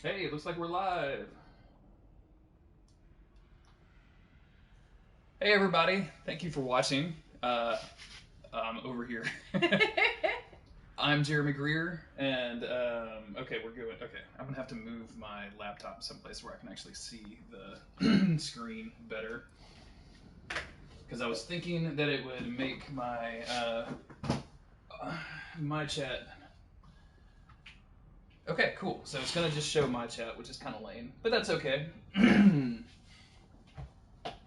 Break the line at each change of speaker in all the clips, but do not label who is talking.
Hey, it looks like we're live. Hey, everybody. Thank you for watching. Over here. I'm Jeremy Greer, and okay, we're good. Okay, I'm gonna have to move my laptop someplace where I can actually see the screen better, because I was thinking that it would make my chat. Okay, cool. So it's gonna just show my chat, which is kind of lame, but that's okay.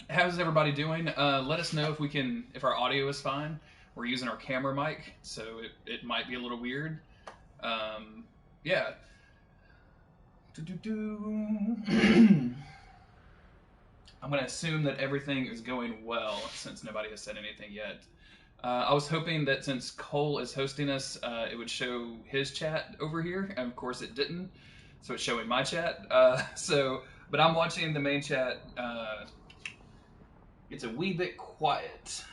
How's everybody doing? Let us know if our audio is fine. We're using our camera mic, so it might be a little weird. Yeah. I'm going to assume that everything is going well since nobody has said anything yet. I was hoping that since Cole is hosting us, it would show his chat over here, and of course it didn't. So it's showing my chat. But I'm watching the main chat. It's a wee bit quiet.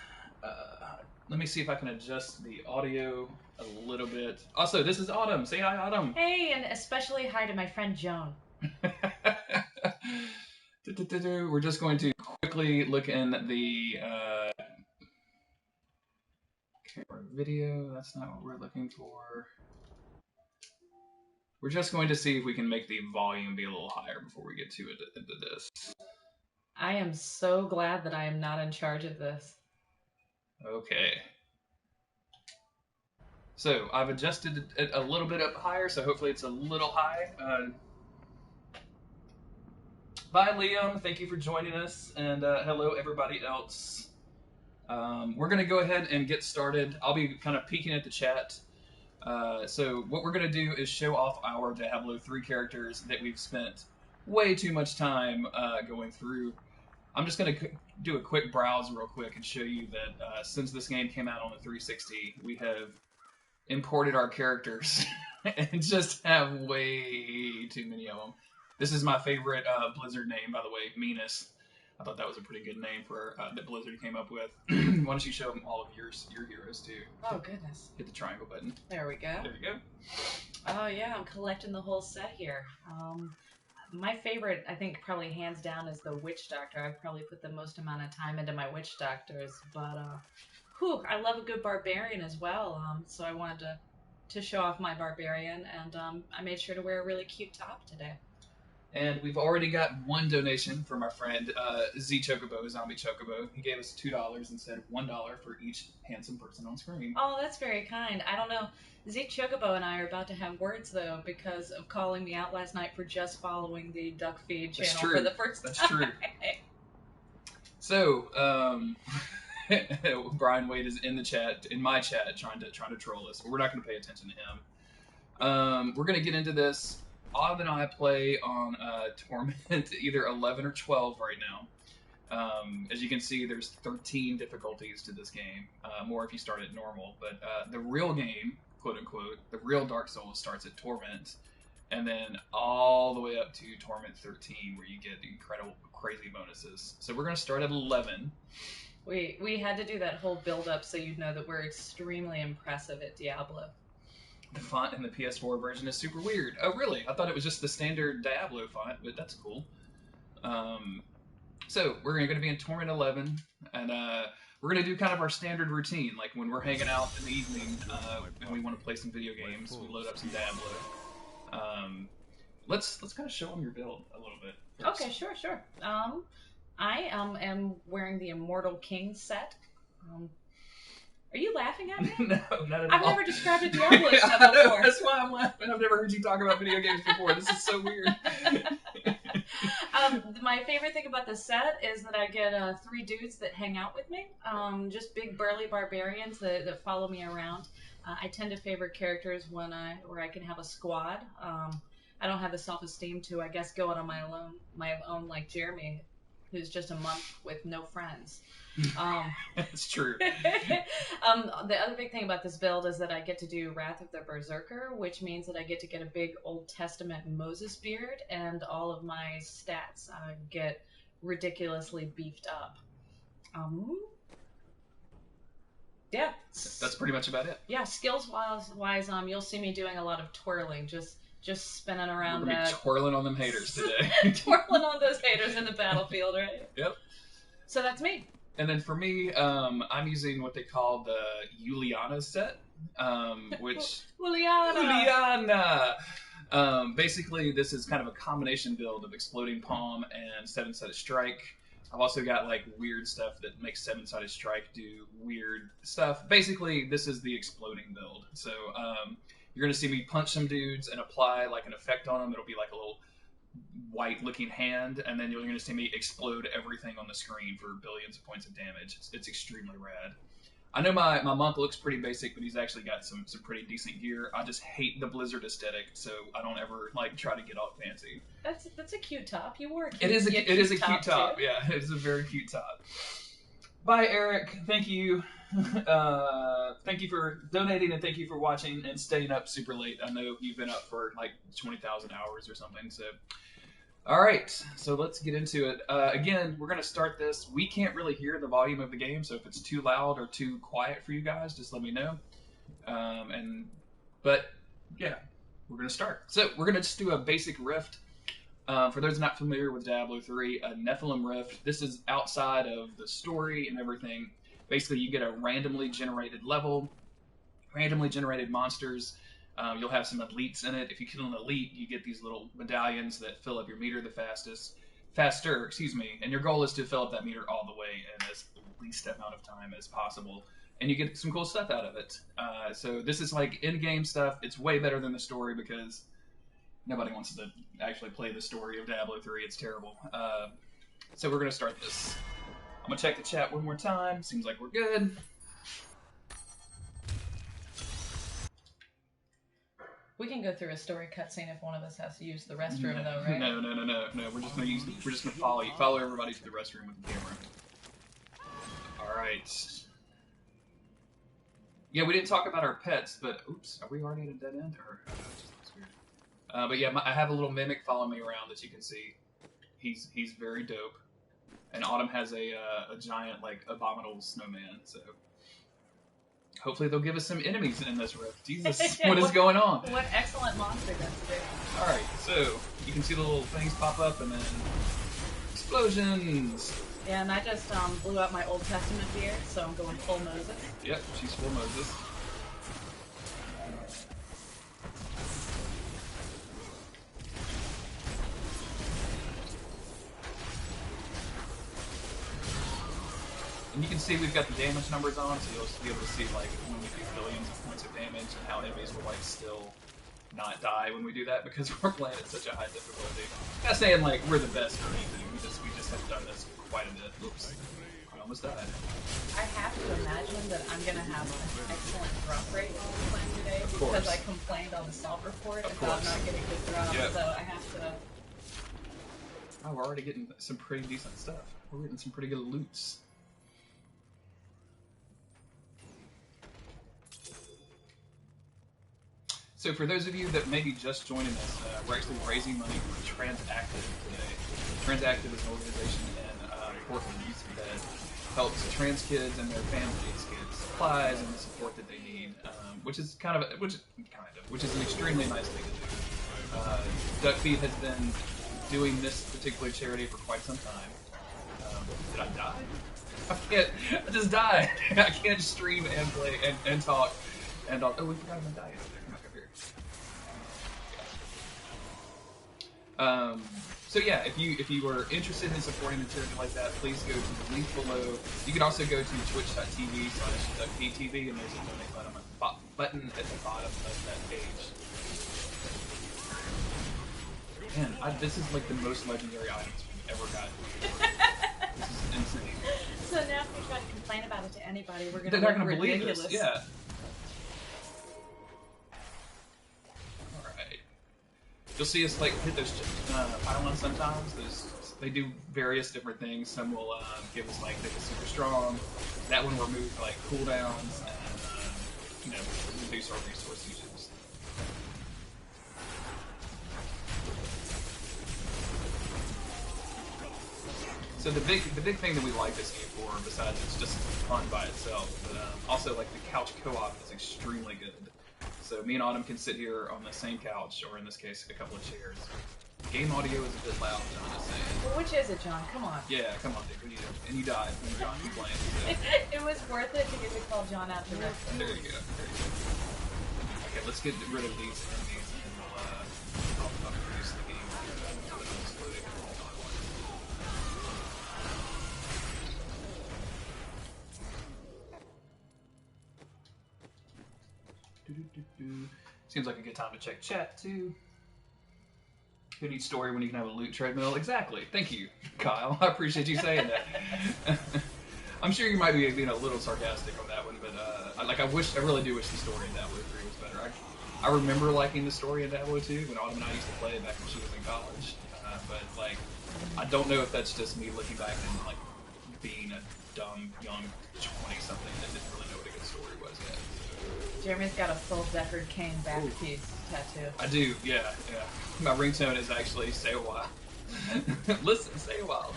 Let me see if I can adjust the audio a little bit. Also, this is Autumn. Say hi, Autumn.
Hey, and especially hi to my friend Joan.
We're just going to quickly look in the camera video. That's not what we're looking for. We're just going to see if we can make the volume be a little higher before we get into this.
I am so glad that I am not in charge of this.
Okay. So I've adjusted it a little bit up higher, so hopefully it's a little high. Bye, Liam. Thank you for joining us, and hello, everybody else. We're going to go ahead and get started. I'll be kind of peeking at the chat. So what we're going to do is show off our Diablo 3 characters that we've spent way too much time going through. I'm just going to do a quick browse real quick and show you that since this game came out on the 360, we have imported our characters and just have way too many of them. This is my favorite Blizzard name, by the way, Menace. I thought that was a pretty good name for that Blizzard came up with. Why don't you show them all of your heroes too?
Oh goodness!
Hit the triangle button.
There we go.
There you go.
Oh yeah, I'm collecting the whole set here. My favorite, I think, probably hands down, is the Witch Doctor. I've probably put the most amount of time into my Witch Doctors, but I love a good Barbarian as well. So I wanted to show off my Barbarian, and I made sure to wear a really cute top today.
And we've already got one donation from our friend Z Chocobo, Zombie Chocobo. He gave us $2 instead of $1 for each handsome person on screen.
Oh, that's very kind. I don't know. Z Chocobo and I are about to have words, though, because of calling me out last night for just following the Duck Feed channel for the first time.
That's true. So, Brian Wade is in the chat, in my chat, trying to troll us, but we're not going to pay attention to him. We're going to get into this. Autumn and I play on Torment either 11 or 12 right now. As you can see, there's 13 difficulties to this game, more if you start at normal. But the real game, quote unquote, the real Dark Souls starts at Torment, and then all the way up to Torment 13, where you get incredible, crazy bonuses. So we're going to start at 11.
We had to do that whole build-up so you'd know that we're extremely impressive at Diablo.
The font in the PS4 version is super weird. Oh, really? I thought it was just the standard Diablo font, but that's cool. So we're going to be in Torment 11, and we're going to do kind of our standard routine, like when we're hanging out in the evening and we want to play some video games, we load up some Diablo. Let's kind of show them your build a little bit first.
Okay, sure. I am wearing the Immortal King set. Are you laughing at me?
No, not at all.
I've never described a Diablo set before.
That's why I'm laughing. I've never heard you talk about video games before. This is so weird.
My favorite thing about the set is that I get 3 dudes that hang out with me. Just big burly barbarians that follow me around. I tend to favor characters where I can have a squad. I don't have the self-esteem to, I guess, go out on my own like Jeremy, who's just a monk with no friends.
It's true.
The other big thing about this build is that I get to do Wrath of the Berserker, which means that I get to get a big Old Testament Moses beard, and all of my stats get ridiculously beefed up. Yeah.
That's pretty much about it.
Yeah, skills-wise, you'll see me doing a lot of twirling, just just spinning
We're
around
gonna be twirling on them haters today.
twirling on those haters in the battlefield, right?
Yep.
So that's me.
And then for me, I'm using what they call the Juliana set, which
Juliana.
basically, this is kind of a combination build of Exploding Palm and Seven-Sided Strike. I've also got like weird stuff that makes Seven-Sided Strike do weird stuff. Basically, this is the exploding build. So you're gonna see me punch some dudes and apply like an effect on them. It'll be like a little white-looking hand, and then you're going to see me explode everything on the screen for billions of points of damage. It's extremely rad. I know my monk looks pretty basic, but he's actually got some pretty decent gear. I just hate the Blizzard aesthetic, so I don't ever like try to get all fancy.
That's a cute top. You wore a cute,
it is a cute top.
Too.
Yeah, it is a very cute top. Bye, Eric. Thank you. Thank you for donating, and thank you for watching and staying up super late. I know you've been up for like 20,000 hours or something. So, all right. So let's get into it. Again, we're gonna start this. We can't really hear the volume of the game, so if it's too loud or too quiet for you guys, just let me know. But yeah, we're gonna start. So we're gonna just do a basic rift. For those not familiar with Diablo 3, a Nephilim Rift. This is outside of the story and everything. Basically, you get a randomly generated level, randomly generated monsters. You'll have some elites in it. If you kill an elite, you get these little medallions that fill up your meter faster, and your goal is to fill up that meter all the way in as least amount of time as possible. And you get some cool stuff out of it. So this is like in-game stuff. It's way better than the story because nobody wants to actually play the story of Diablo 3. It's terrible. So we're going to start this. I'm going to check the chat one more time. Seems like we're good.
We can go through a story cutscene if one of us has to use the restroom, though, right?
No. We're just going to follow you. Follow everybody to the restroom with the camera. All right. Yeah, we didn't talk about our pets, but oops, are we already at a dead end? Or it just looks weird. But yeah, I have a little mimic following me around that you can see. He's very dope. And Autumn has a giant like abominable snowman. So hopefully they'll give us some enemies in this rift. Jesus, what is going on?
What excellent monster guns today.
All right, so you can see the little things pop up and then explosions.
Yeah, and I just blew out my Old Testament beard, so I'm going full Moses.
Yep, she's full Moses. And you can see we've got the damage numbers on, so you'll be able to see like when we do billions of points of damage and how enemies will like still not die when we do that because we're playing at such a high difficulty. I'm not saying like we're the best or anything. We just have done this quite a bit. Oops, I almost died.
I have to imagine that I'm gonna have an excellent drop rate while I'm playing today because I complained on the salt report about not getting good drops. Yep. So I have to.
Oh, we're already getting some pretty decent stuff. We're getting some pretty good loots. So for those of you that may be just joining us, we're actually raising money for Transactive today. Transactive is an organization in Portland that helps trans kids and their families get supplies and the support that they need, which is an extremely nice thing to do. DuckStream has been doing this particular charity for quite some time. Did I die? I just died. I can't stream and play and talk and all. Oh, we forgot about diet. So yeah, if you were interested in supporting a charity like that, please go to the link below. You can also go to twitch.tv/DuckPTV and there's a donate button at the bottom of that page. Man, this is like the most legendary items we've ever gotten. This is insane.
So now if we try to complain about it to anybody, we're
They're not going to believe
ridiculous.
this. Yeah. You'll see us like hit those pylons sometimes. They do various different things. Some will give us like make us super strong. That one remove like cooldowns and reduce our resource usage. So the big thing that we like this game for, besides it's just fun by itself, but also like the couch co-op is extremely good. So me and Autumn can sit here on the same couch, or in this case, a couple of chairs. Game audio is a bit loud, John is saying.
Well, which is it, John? Come on.
Yeah, come on, dude. We need it. And you died when John complained. So.
It was worth it to get to call John out to this.
There you go. There you go. Okay, let's get rid of these enemies, and I'll introduce the game to the exploding. Seems like a good time to check chat, too. Who needs story when you can have a loot treadmill? Exactly. Thank you, Kyle. I appreciate you saying that. I'm sure you might be being a little sarcastic on that one, but I really do wish the story in Diablo 3 was better. I remember liking the story in Diablo 2 when Autumn and I used to play it back when she was in college. But like, I don't know if that's just me looking back and like being a dumb young 20-something that didn't really know what a good story was yet.
Jeremy's got a full Deckard Cain back piece tattoo.
I do, yeah. My ringtone is actually "Say a while." Listen, say a while.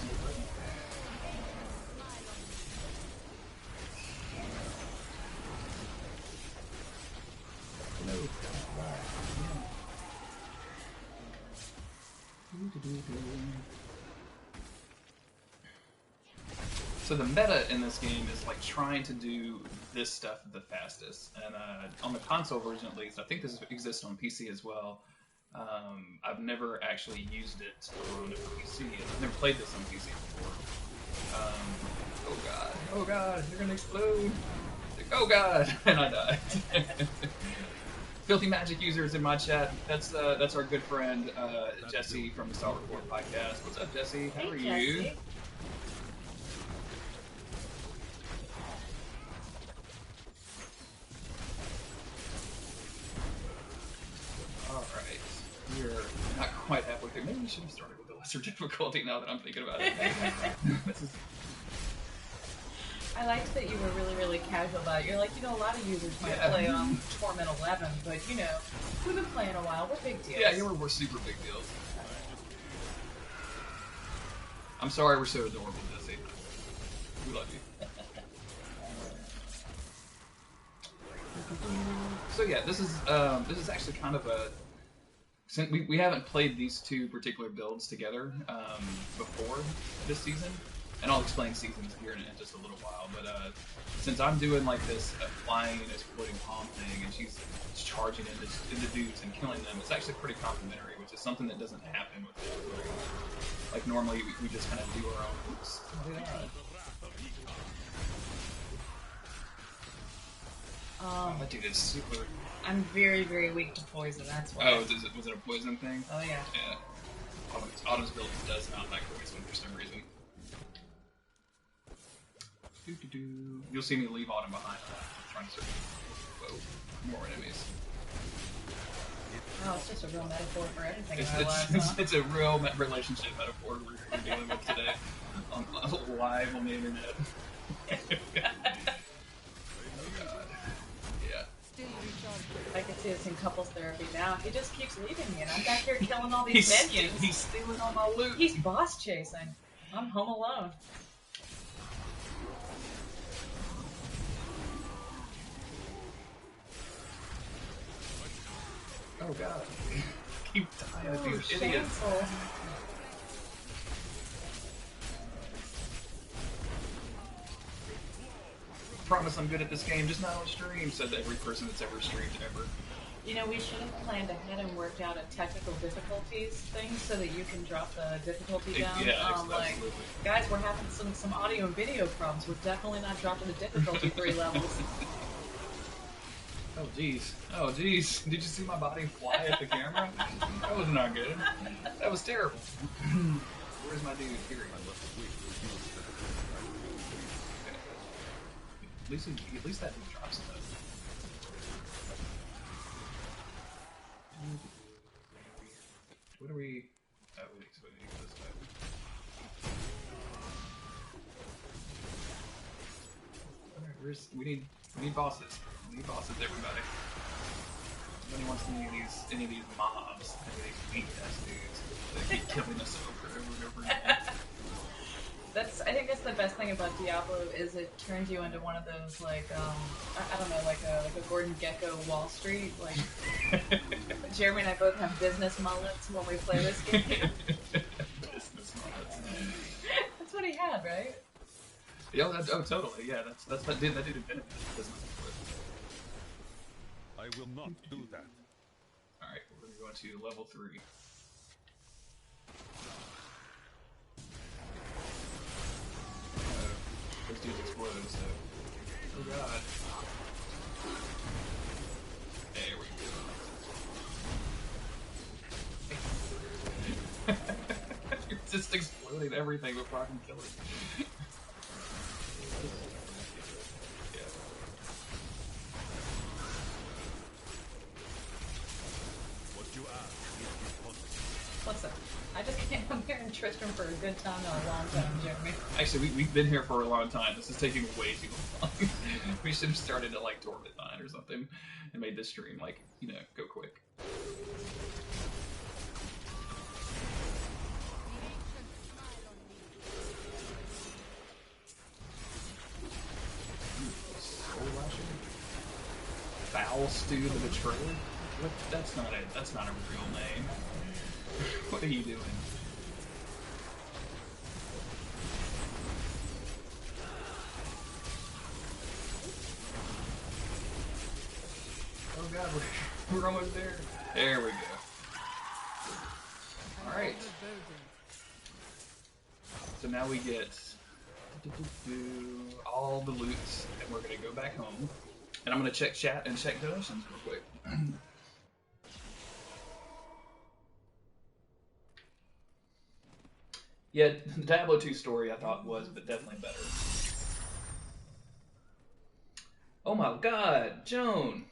No. So the meta in this game is like trying to do this stuff the fastest, and on the console version at least, I think this exists on PC as well. I've never actually used it on a PC. I've never played this on PC before. Oh god, they're gonna explode! Oh god, and I died. Filthy Magic users in my chat. That's our good friend Jesse from the Star Report podcast. What's up, Jesse? How are you?
Jesse.
Alright, we're not quite halfway through. Maybe we should have started with a lesser difficulty now that I'm thinking about it.
I liked that you were really, really casual about it. You're like, a lot of users might play on Torment 11, but we've been playing a while. We're big deals.
Yeah, we're super big deals. I'm sorry we're so adorable, Jesse. We love you. So yeah, this is actually kind of a, since we haven't played these two particular builds together before this season, and I'll explain seasons here in just a little while. But since I'm doing like this flying and exploding palm thing, and she's charging into dudes and killing them, it's actually pretty complimentary, which is something that doesn't happen with it. Like normally we just kind of do our own. Oops. That dude is super.
I'm very, very weak to poison, that's why.
Oh, was it a poison thing?
Oh, yeah.
Yeah. Autumn's build does not like poison for some reason. You'll see me leave Autumn behind. I'm trying to search. Whoa, more enemies.
Oh, it's just a real metaphor for everything in our lives,
it's a real relationship metaphor we're dealing with today. Live on the internet.
I can see this in couples therapy now. He just keeps leaving me, and I'm back here killing all these minions.
He's stealing all my loot.
He's boss chasing. I'm home alone.
Oh god. Keep dying at these idiots.
Shameful.
Promise I'm good at this game, just not on stream, said every person that's ever streamed ever.
We should have planned ahead and worked out a technical difficulties thing so that you can drop the difficulty down.
Yeah, absolutely.
Guys, we're having some audio and video problems. We're definitely not dropping the difficulty 3 levels.
Oh jeez. Did you see my body fly at the camera? That was not good. That was terrible. Where's my dude? Here he is. At least that dude drops stuff. What are we? Oh, we need to go this way. Alright, we need bosses. We need bosses, everybody. Nobody wants any of these mobs, any of these weak ass dudes that keep killing us over and over and over again.
I think that's the best thing about Diablo is it turns you into one of those like I don't know like a Gordon Gekko Wall Street like Jeremy and I both have business mullets when we play this game.
Business mullets.
That's what he had, right?
Yeah, oh totally. Yeah, that dude invented business.
I will not do that.
All right, we're gonna go into level 3. Those dudes explode, so... Oh god. There we go. You're just exploding everything before I can kill it. Yeah.
What you ask is impossible.
Listen, I just can't. I'm here in Tristram for a good time, not a long time, Jeremy.
Actually, we've been here for a long time. This is taking way too long. We should have started at like Torment 9 or something and made this stream like, you know, go quick. Soul Lasher? Foul Stew the Betrayer? What? That's not a real name. What are you doing? Oh god, we're almost there. There we go. Alright. So now we get all the loots, and we're gonna go back home. And I'm gonna check chat and check donations real quick. Yeah, the Diablo 2 story I thought was but definitely better. Oh my god, Joan!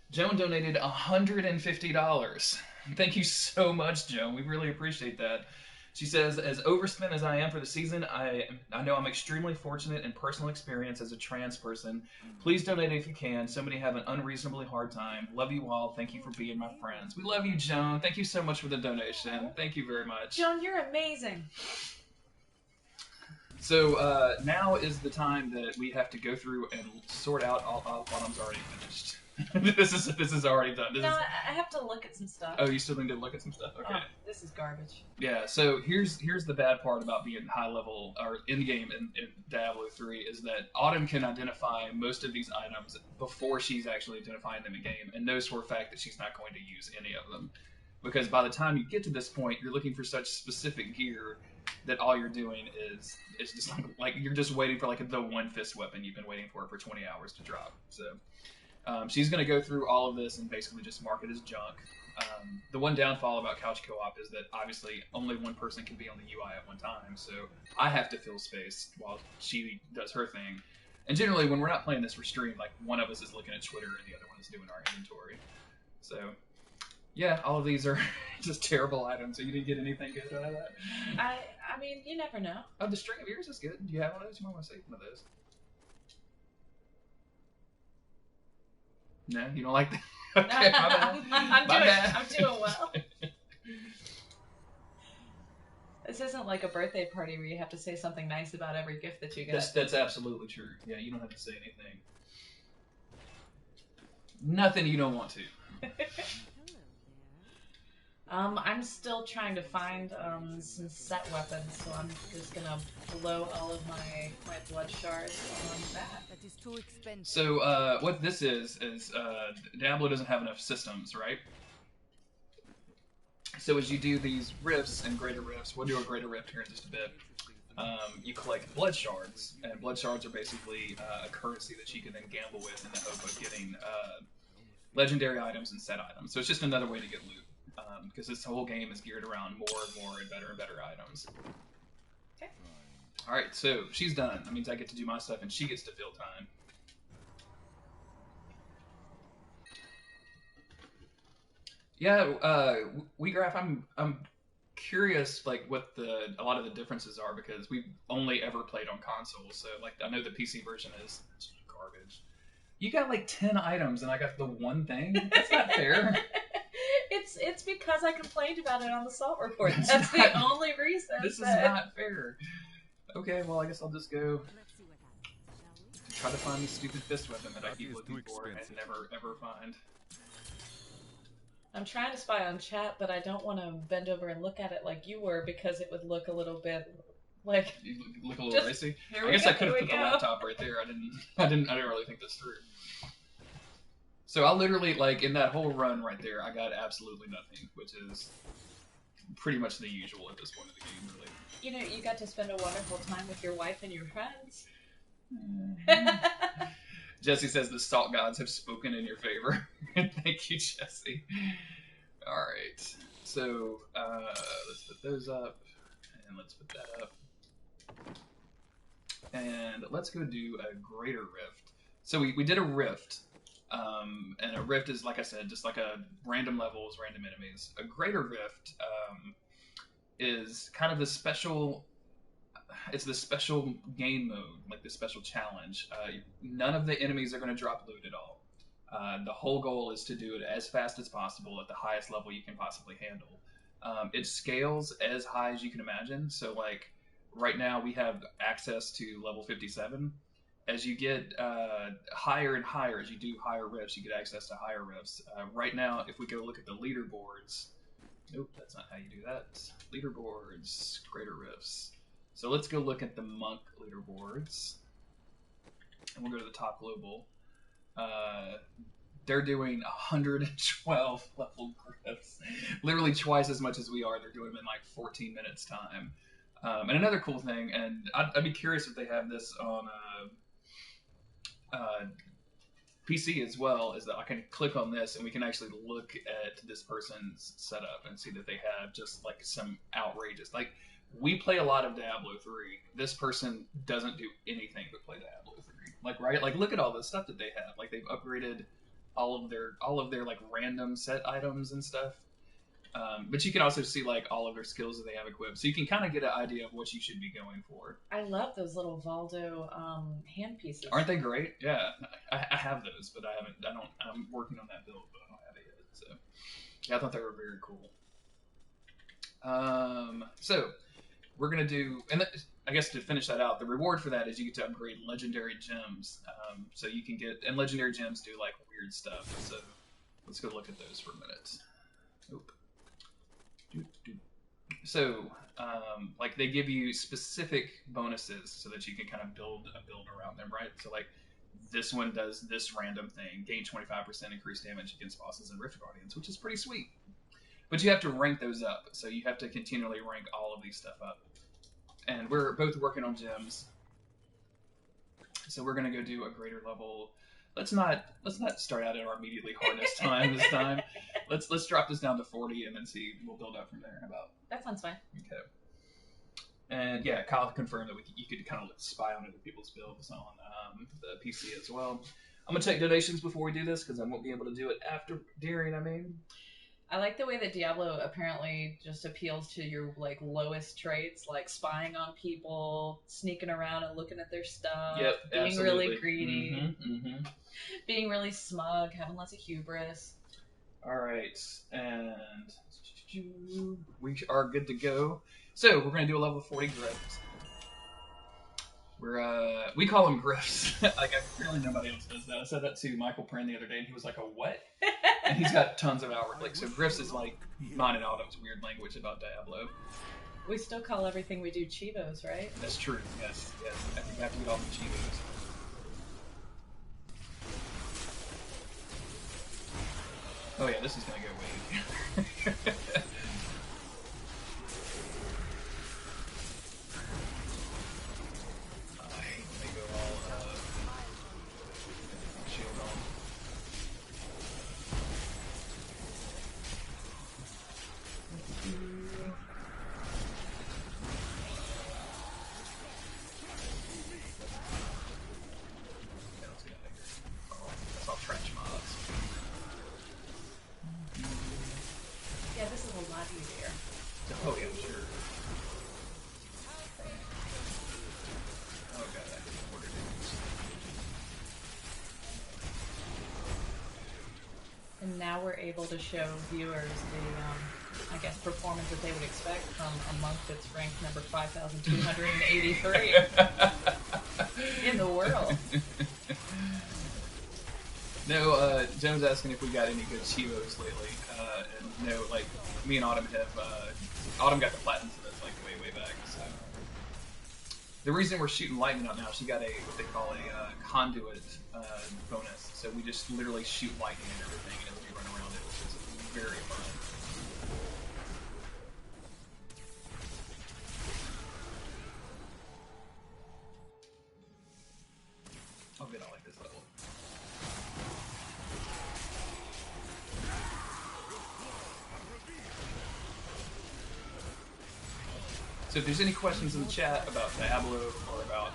Joan donated $150. Thank you so much, Joan. We really appreciate that. She says, as overspent as I am for the season, I know I'm extremely fortunate in personal experience as a trans person. Please donate if you can. So many have an unreasonably hard time. Love you all. Thank you for being my friends. We love you, Joan. Thank you so much for the donation. Thank you very much.
Joan, you're amazing.
So now is the time that we have to go through and sort out all Autumn's already finished. this is already done.
I have to look at some stuff.
Oh, you still need to look at some stuff? Okay.
Oh, this is garbage.
Yeah, so here's the bad part about being high level or in game in Diablo 3 is that Autumn can identify most of these items before she's actually identifying them in game and knows for a fact that she's not going to use any of them. Because by the time you get to this point, you're looking for such specific gear that all you're doing is just like you're just waiting for like the one fist weapon you've been waiting for 20 hours to drop. So she's going to go through all of this and basically just mark it as junk. The one downfall about couch co-op is that obviously only one person can be on the UI at one time, so I have to fill space while she does her thing. And generally, when we're not playing this for stream, like one of us is looking at Twitter and the other one is doing our inventory. So yeah, all of these are just terrible items. So you didn't get anything good out of that?
I mean, you never know.
Oh, the string of yours is good. Do you have one of those? You might want to save one of those. No, you don't like that? Okay, my bad.
I'm doing well. This isn't like a birthday party where you have to say something nice about every gift that you get.
That's absolutely true. Yeah, you don't have to say anything. Nothing you don't want to.
I'm still trying to find some set weapons, so I'm just gonna blow all of my blood shards on that.
That is too expensive.
So what this is Diablo doesn't have enough systems, right? So as you do these rifts and greater rifts, we'll do a greater rift here in just a bit. You collect blood shards, and blood shards are basically a currency that you can then gamble with in the hope of getting legendary items and set items. So it's just another way to get loot. Because this whole game is geared around more and more and better items.
Okay.
Alright, so she's done. That means I get to do my stuff and she gets to fill time. Yeah, WeGraph, I'm curious like what a lot of the differences are because we've only ever played on console, so like I know the PC version is garbage. You got like 10 items and I got the one thing? That's not fair.
it's because I complained about it on the salt report.
That's
That's
not-
the only reason.
This is not fair. Okay, well, I guess I'll just go
Let's see what happens, shall we?
try to find the stupid fist weapon that I
That
keep
is
looking
too
for and
expensive.
never ever find.
I'm trying to spy on chat, but I don't want to bend over and look at it like you were because it would look a little bit like.
You look a little
Just-
racy.
Here
I
we
guess
go,
I could
here
have
we
put the
go.
laptop right there. I didn't really think this through. So I literally, like, in that whole run right there, I got absolutely nothing, which is pretty much the usual at this point of the game, really.
You know, you got to spend a wonderful time with your wife and your friends.
Jesse says the salt gods have spoken in your favor. Thank you, Jesse. All right, so let's put those up, and let's put that up, and let's go do a greater rift. So we did a rift, and a rift is, like I said, just like a random levels, random enemies. A greater rift is kind of the special. It's the special game mode, like the special challenge. None of the enemies are going to drop loot at all. The whole goal is to do it as fast as possible at the highest level you can possibly handle. It scales as high as you can imagine. So, like, right now we have access to level 57. As you get higher and higher, as you do higher rifts, you get access to higher rifts. Right now, if we go look at the leaderboards, nope, that's not how you do that. Leaderboards, greater rifts. So let's go look at the monk leaderboards, and we'll go to the top global. They're doing 112 level grips, literally twice as much as we are. They're doing them in like 14 minutes time. And another cool thing, and I'd be curious if they have this on PC as well, is that I can click on this and we can actually look at this person's setup and see that they have just like some outrageous, like, we play a lot of Diablo 3. This person doesn't do anything but play Diablo 3. Like, right? Like, look at all the stuff that they have. Like, they've upgraded all of their like random set items and stuff. But you can also see like all of their skills that they have equipped, so you can kind of get an idea of what you should be going for.
I love those little Valdo hand pieces.
Aren't they great? Yeah, I have those, but I'm working on that build, but I don't have it yet. So yeah, I thought they were very cool. So we're gonna do, and I guess to finish that out, the reward for that is you get to upgrade legendary gems. So you can get, and legendary gems do like weird stuff. So let's go look at those for a minute. Nope. So, like, they give you specific bonuses so that you can kind of build around them, right? So, like, this one does this random thing, gain 25% increased damage against bosses and Rift Guardians, which is pretty sweet. But you have to rank those up, so you have to continually rank all of these stuff up. And we're both working on gems, so we're gonna go do a greater level. Let's not start out at our immediately hardest time this time. Let's drop this down to 40 and then see. We'll build up from there. How about?
That sounds fine.
Okay. And yeah, Kyle confirmed that you could kind of spy on other people's builds on the PC as well. I'm gonna check donations before we do this because I won't be able to do it during.
I like the way that Diablo apparently just appeals to your like lowest traits, like spying on people, sneaking around and looking at their stuff,
Yep,
being
absolutely.
really greedy,
Mm-hmm.
being really smug, having lots of hubris.
All right, and we are good to go. So we're gonna do a level 40 grift. We call them grifts. Like, apparently nobody else does that. I said that to Michael Prin the other day, and he was like, "A what?" And he's got tons of outward. Like, so grifts is like mine and Autumn's weird language about Diablo.
We still call everything we do Chivos, right?
That's true. Yes. I think we have to get off the Chivos. Oh yeah, this is gonna go way. They go all shield on. Yeah, let's get out of here. Oh, that's all trash mods.
now we're able to show viewers the, I guess, performance that they would expect from a monk that's ranked number 5,283 in the world.
No, Joan's asking if we got any good Chivos lately. And no, like, me and Autumn have, Autumn got the platinum for this, like, way back, so. The reason we're shooting lightning out now, she got a, what they call a conduit bonus. So we just literally shoot lightning and everything as we run around it, which is very fun. Oh good, I like this level. So if there's any questions in the chat about Diablo or about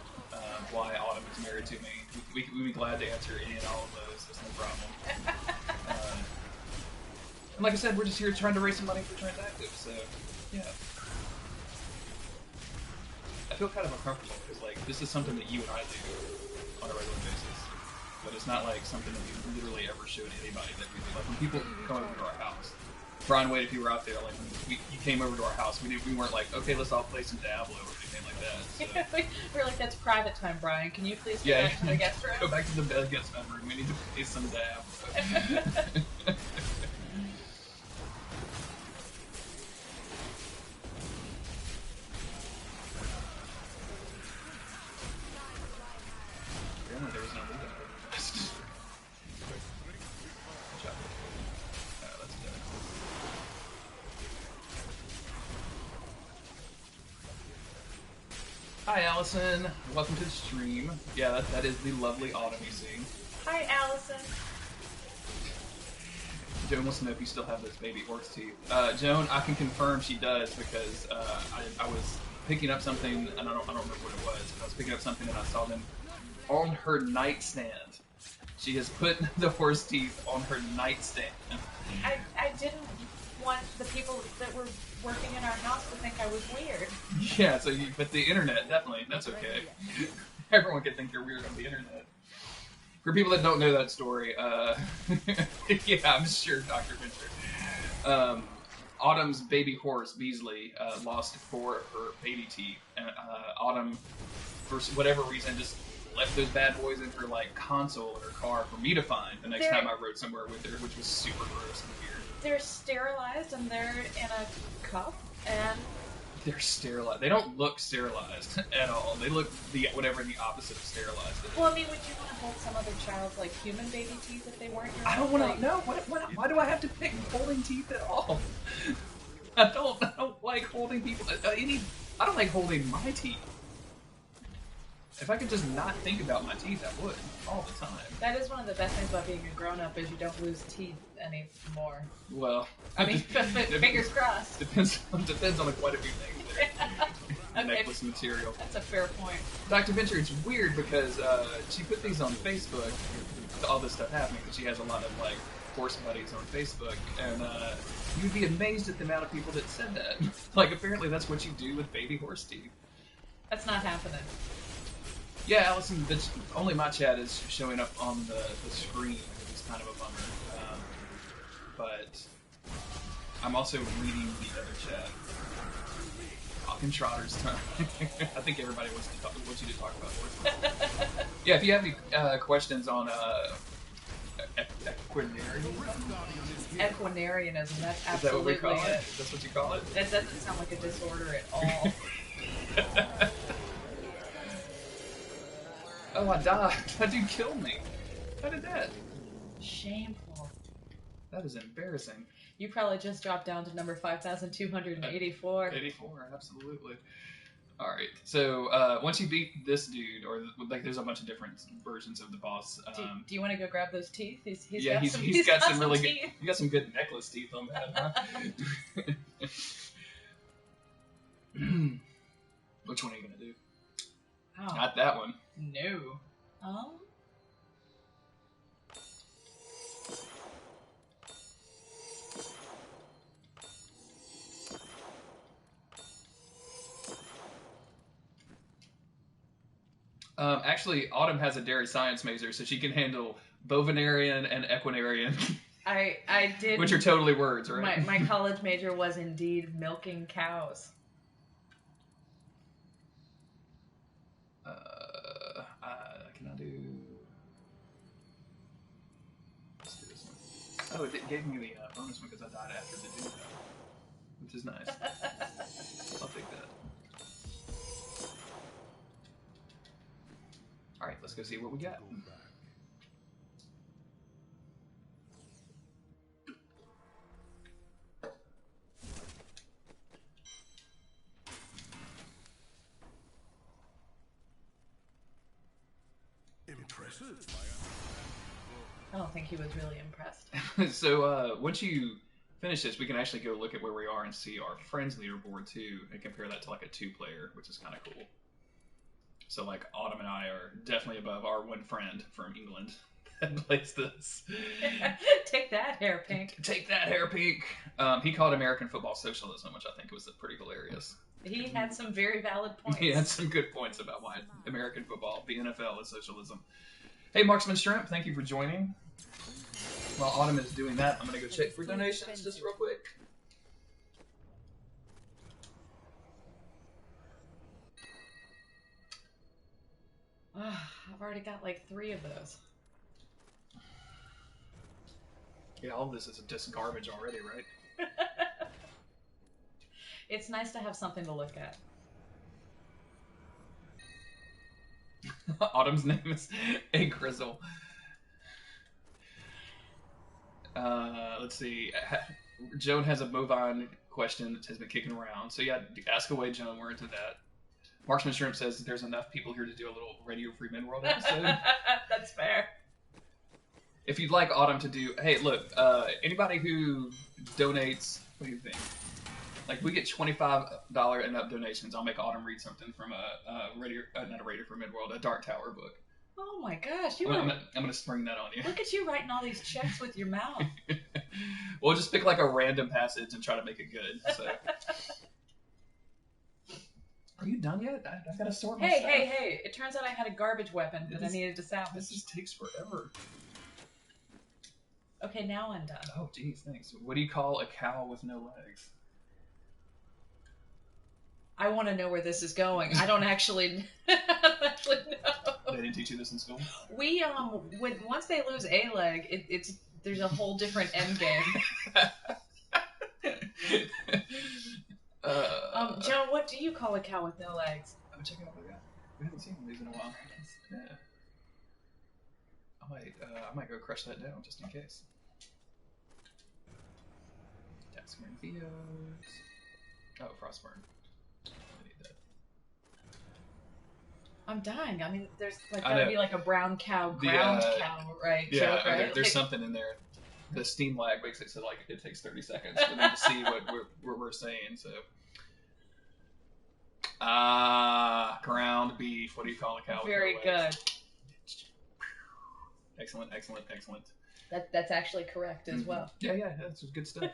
why Autumn is married to me, we'd be glad to answer any and all of those. That's no problem. And like I said, we're just here trying to raise some money for Transactive, so yeah. I feel kind of uncomfortable because like this is something that you and I do on a regular basis, but it's not like something that we literally ever showed anybody that we do. Like when people come over to our house. Brian Wade, if you were out there, like when you came over to our house, we weren't like, okay, let's all play some Diablo or anything like that. So.
We're like, that's private time, Brian. Can you please go back to the guest room?
Go back to the guest bedroom. We need to play some Diablo. Apparently there was no lead up. Good job. Alright, let's do it. Hi, Allison. Welcome to the stream. Yeah, that is the lovely Autumn you see.
Hi, Allison.
Joan wants to know if you still have those baby horse teeth. Joan, I can confirm she does because I was picking up something, and I don't remember what it was, but I was picking up something and I saw them on her nightstand. She has put the horse teeth on her nightstand.
I didn't want the people that were working in our house to think I was weird.
Yeah, but the internet, definitely, that's okay. Everyone can think you're weird on the internet. For people that don't know that story, yeah, I'm sure Dr. Fincher. Autumn's baby horse, Beasley, lost 4 of her baby teeth. And Autumn, for whatever reason, just left those bad boys in her like console in her car for me to find the next time I rode somewhere with her, which was super gross and weird.
They're sterilized and they're in a cup and
they're sterilized. They don't look sterilized at all. They look whatever the opposite of sterilized is.
Well, I mean, would you want to hold some other child's like human baby teeth if they weren't your own?
I don't want to. No. Why do I have to pick holding teeth at all? I don't like holding people. I don't like holding my teeth. If I could just not think about my teeth, I would all the time.
That is one of the best things about being a grown-up is you don't lose teeth anymore.
Well,
I mean, fingers crossed.
Depends on quite a few things there.
Okay.
Necklace material.
That's a fair point.
Dr. Venture, it's weird because she put these on Facebook, all this stuff happening, because she has a lot of like horse buddies on Facebook, and you'd be amazed at the amount of people that said that. Like, apparently that's what you do with baby horse teeth.
That's not happening.
Yeah, Allison, only my chat is showing up on the screen, which is kind of a bummer. But I'm also reading the other chat. Talking Trotter's time. I think everybody wants you to talk about horses. Yeah, if you have any questions on
Equinarianism, that's absolutely
is that what we call it? That's what you call it?
That doesn't sound like a disorder at all.
Oh, I died. That dude killed me. How did that?
Shameful.
That is embarrassing.
You probably just dropped down to number 5,284.
84, absolutely. Alright, so once you beat this dude, or like there's a bunch of different versions of the boss.
Do you want to go grab those teeth? He's
got some really
teeth.
good. You got some good necklace teeth on that, huh? Which one are you gonna do?
Oh.
Not that one.
No.
Actually, Autumn has a dairy science major, so she can handle bovinarian and equinarian
I did.
Which are totally words, right?
My college major was indeed milking cows.
Can I do? Let's do this one. Oh, it gave me the bonus one because I died after the do that, which is nice. I'll take that. All right, let's go see what we got.
Impressive.
I don't think he was really impressed.
So once you finish this, we can actually go look at where we are and see our friends leaderboard too, and compare that to like a 2-player, which is kind of cool. So like Autumn and I are definitely above our one friend from England that plays this.
Take that, hair pink.
Take that, hair pink. He called American football socialism, which I think was pretty hilarious.
He had some very valid points.
He had some good points about why American football, the NFL, is socialism. Hey, Marksman Shrimp, thank you for joining. While Autumn is doing that, I'm going to go check for donations just real quick.
I've already got like 3 of those.
Yeah, all of this is just garbage already, right?
It's nice to have something to look at.
Autumn's name is A Grizzle. Let's see. Joan has a bovine question that has been kicking around. So yeah, ask away, Joan. We're into that. Marksman Shrimp says there's enough people here to do a little Radio Free Men World episode.
That's fair.
If you'd like Autumn to do... Hey, look, anybody who donates... What do you think? Like, we get $25 and up donations. I'll make Autumn read something from a Radio... not a Radio Free Midworld, a Dark Tower book.
Oh my gosh.
I'm going to spring that on you.
Look at you writing all these checks with your mouth.
We'll just pick like a random passage and try to make it good. So. Are you done yet? I've got to sort my stuff.
Hey. It turns out I had a garbage weapon that I needed to salvage.
This just takes forever.
Okay, now I'm done.
Oh, geez, thanks. What do you call a cow with no legs?
I want to know where this is going. I don't actually know.
They didn't teach you this in school?
We once they lose a leg, there's a whole different end game. Joan, what do you call a cow with no legs?
Oh, check out what we got. We haven't seen one of these in a while. Yeah. I might go crush that down just in case. Task Marine Theos. Oh, Frostburn. I need that.
I'm dying. I mean, there's like gotta be like a brown cow, ground cow, right?
Yeah,
joke, right?
There's something in there. The Steam lag makes it so like it takes 30 seconds for them to see what we're saying. So, ground beef. What do you call a cow?
Very good.
Excellent.
That's actually correct as well.
Yeah, that's good stuff.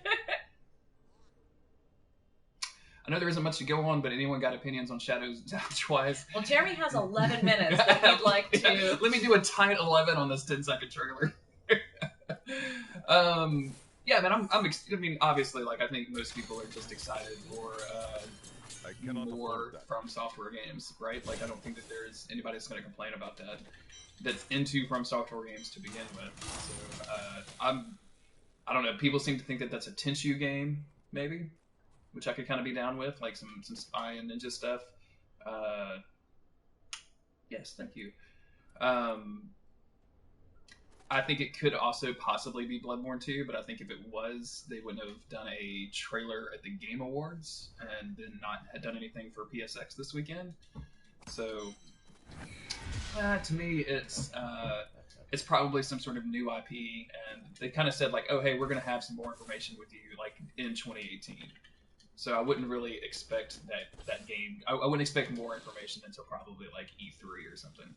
I know there isn't much to go on, but anyone got opinions on Shadows Dodge-wise?
Well, Jeremy has 11 minutes that he'd like to...
Let me do a tight 11 on this 10-second trailer. Yeah, man, I mean, obviously, like, I think most people are just excited for more From Software games, right? Like, I don't think that there's anybody that's going to complain about that. That's into From Software games to begin with. So, I don't know. People seem to think that that's a Tenchu game, maybe, which I could kind of be down with, like some spy and ninja stuff. Yes, thank you. I think it could also possibly be Bloodborne 2, but I think if it was, they wouldn't have done a trailer at the Game Awards and then not had done anything for PSX this weekend. So, to me, it's probably some sort of new IP, and they kind of said like, oh, hey, we're going to have some more information with you like in 2018. So I wouldn't really expect that game. I wouldn't expect more information until probably like E3 or something.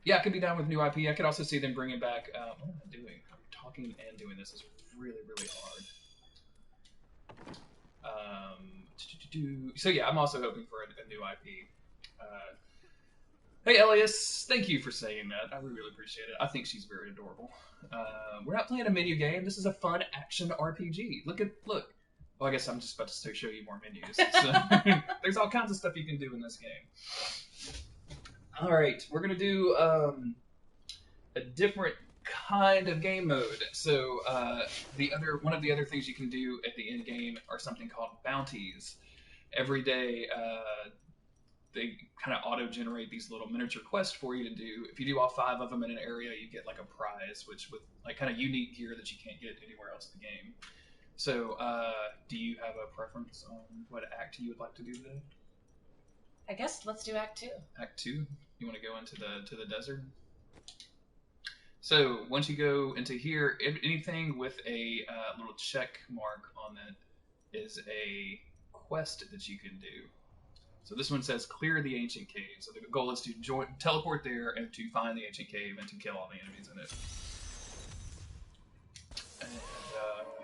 Yeah, I could be down with new IP. I could also see them bringing back. What am I doing? I'm talking and doing this is really, really hard. So yeah, I'm also hoping for a new IP. Hey, Elias, thank you for saying that. I really appreciate it. I think she's very adorable. We're not playing a menu game. This is a fun action RPG. Look. Well, I guess I'm just about to show you more menus. So, there's all kinds of stuff you can do in this game. All right, we're gonna do a different kind of game mode. So, one of the other things you can do at the end game are something called bounties. Every day, they kind of auto-generate these little miniature quests for you to do. If you do all 5 of them in an area, you get like a prize, which with like kind of unique gear that you can't get anywhere else in the game. So, do you have a preference on what act you would like to do today?
I guess let's do Act 2.
Act 2? You want to go into the desert? So, once you go into here, anything with a little check mark on it is a quest that you can do. So this one says clear the ancient cave. So the goal is to teleport there and to find the ancient cave and to kill all the enemies in it. And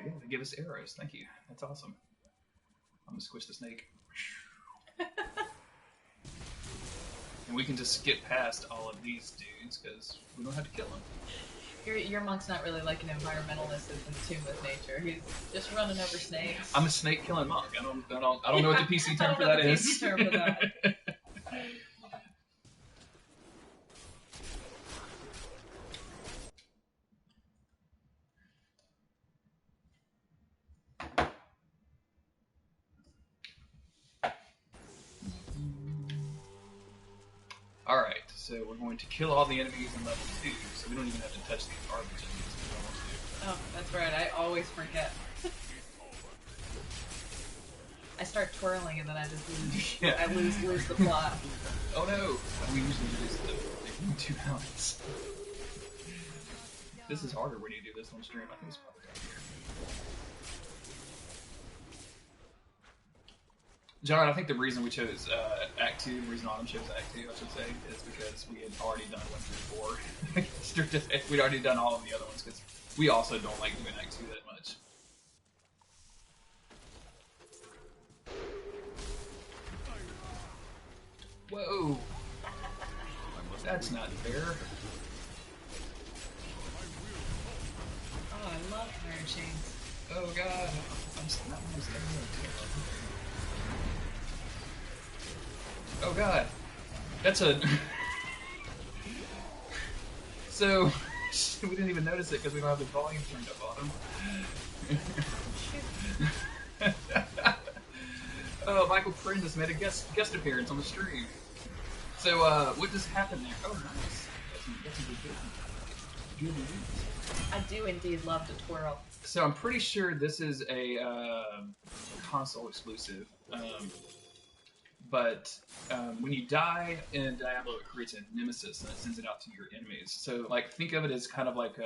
yeah, they give us arrows. Thank you. That's awesome. I'm gonna squish the snake. And we can just skip past all of these dudes because we don't have to kill them.
Your monk's not really like an environmentalist that's in tune with nature. He's just running over snakes.
I'm a snake killing monk. I don't know what the PC term for that is.
PC term for that.
Alright, so we're going to kill all the enemies in level 2, so we don't even have to touch these garbage enemies.
Oh, that's right. I always forget. I start twirling and then I just lose.
Yeah.
I lose the plot.
Oh no! We usually lose the 2 pounds. This is harder when you do this on stream. I think it's probably down here. John, I think the reason we chose Act 2, the reason Autumn chose Act 2, I should say, is because we had already done 1 through 4. We'd already done all of the other ones, because we also don't like doing Act 2 that much. Whoa! That's not fair.
Oh, I love iron chains.
Oh god. I'm not almost Oh god. That's a... So, we didn't even notice it because we don't have the volume turned up on them. Oh, Michael Prin has made a guest appearance on the stream. So, what just happened there? Oh, nice. That's a good news.
I do indeed love to twirl.
So I'm pretty sure this is a console exclusive. But when you die in Diablo, it creates a nemesis and it sends it out to your enemies. So, like, think of it as kind of like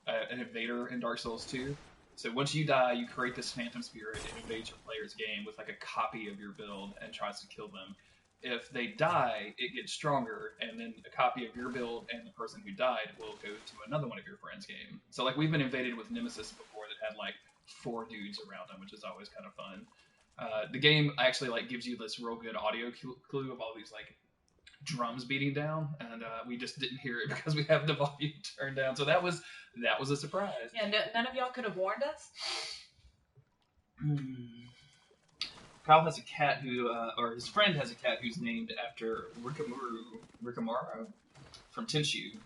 an invader in Dark Souls 2. So once you die, you create this phantom spirit. It invades your player's game with like a copy of your build and tries to kill them. If they die, it gets stronger, and then a copy of your build and the person who died will go to another one of your friend's game. So, like, we've been invaded with Nemesis before that had like 4 dudes around them, which is always kind of fun. The game actually like gives you this real good audio clue of all these like drums beating down, and we just didn't hear it because we have the volume turned down. So that was a surprise.
Yeah, none of y'all could have warned us.
Kyle has a cat who, or his friend has a cat who's named after Rikamaru from Tenshu.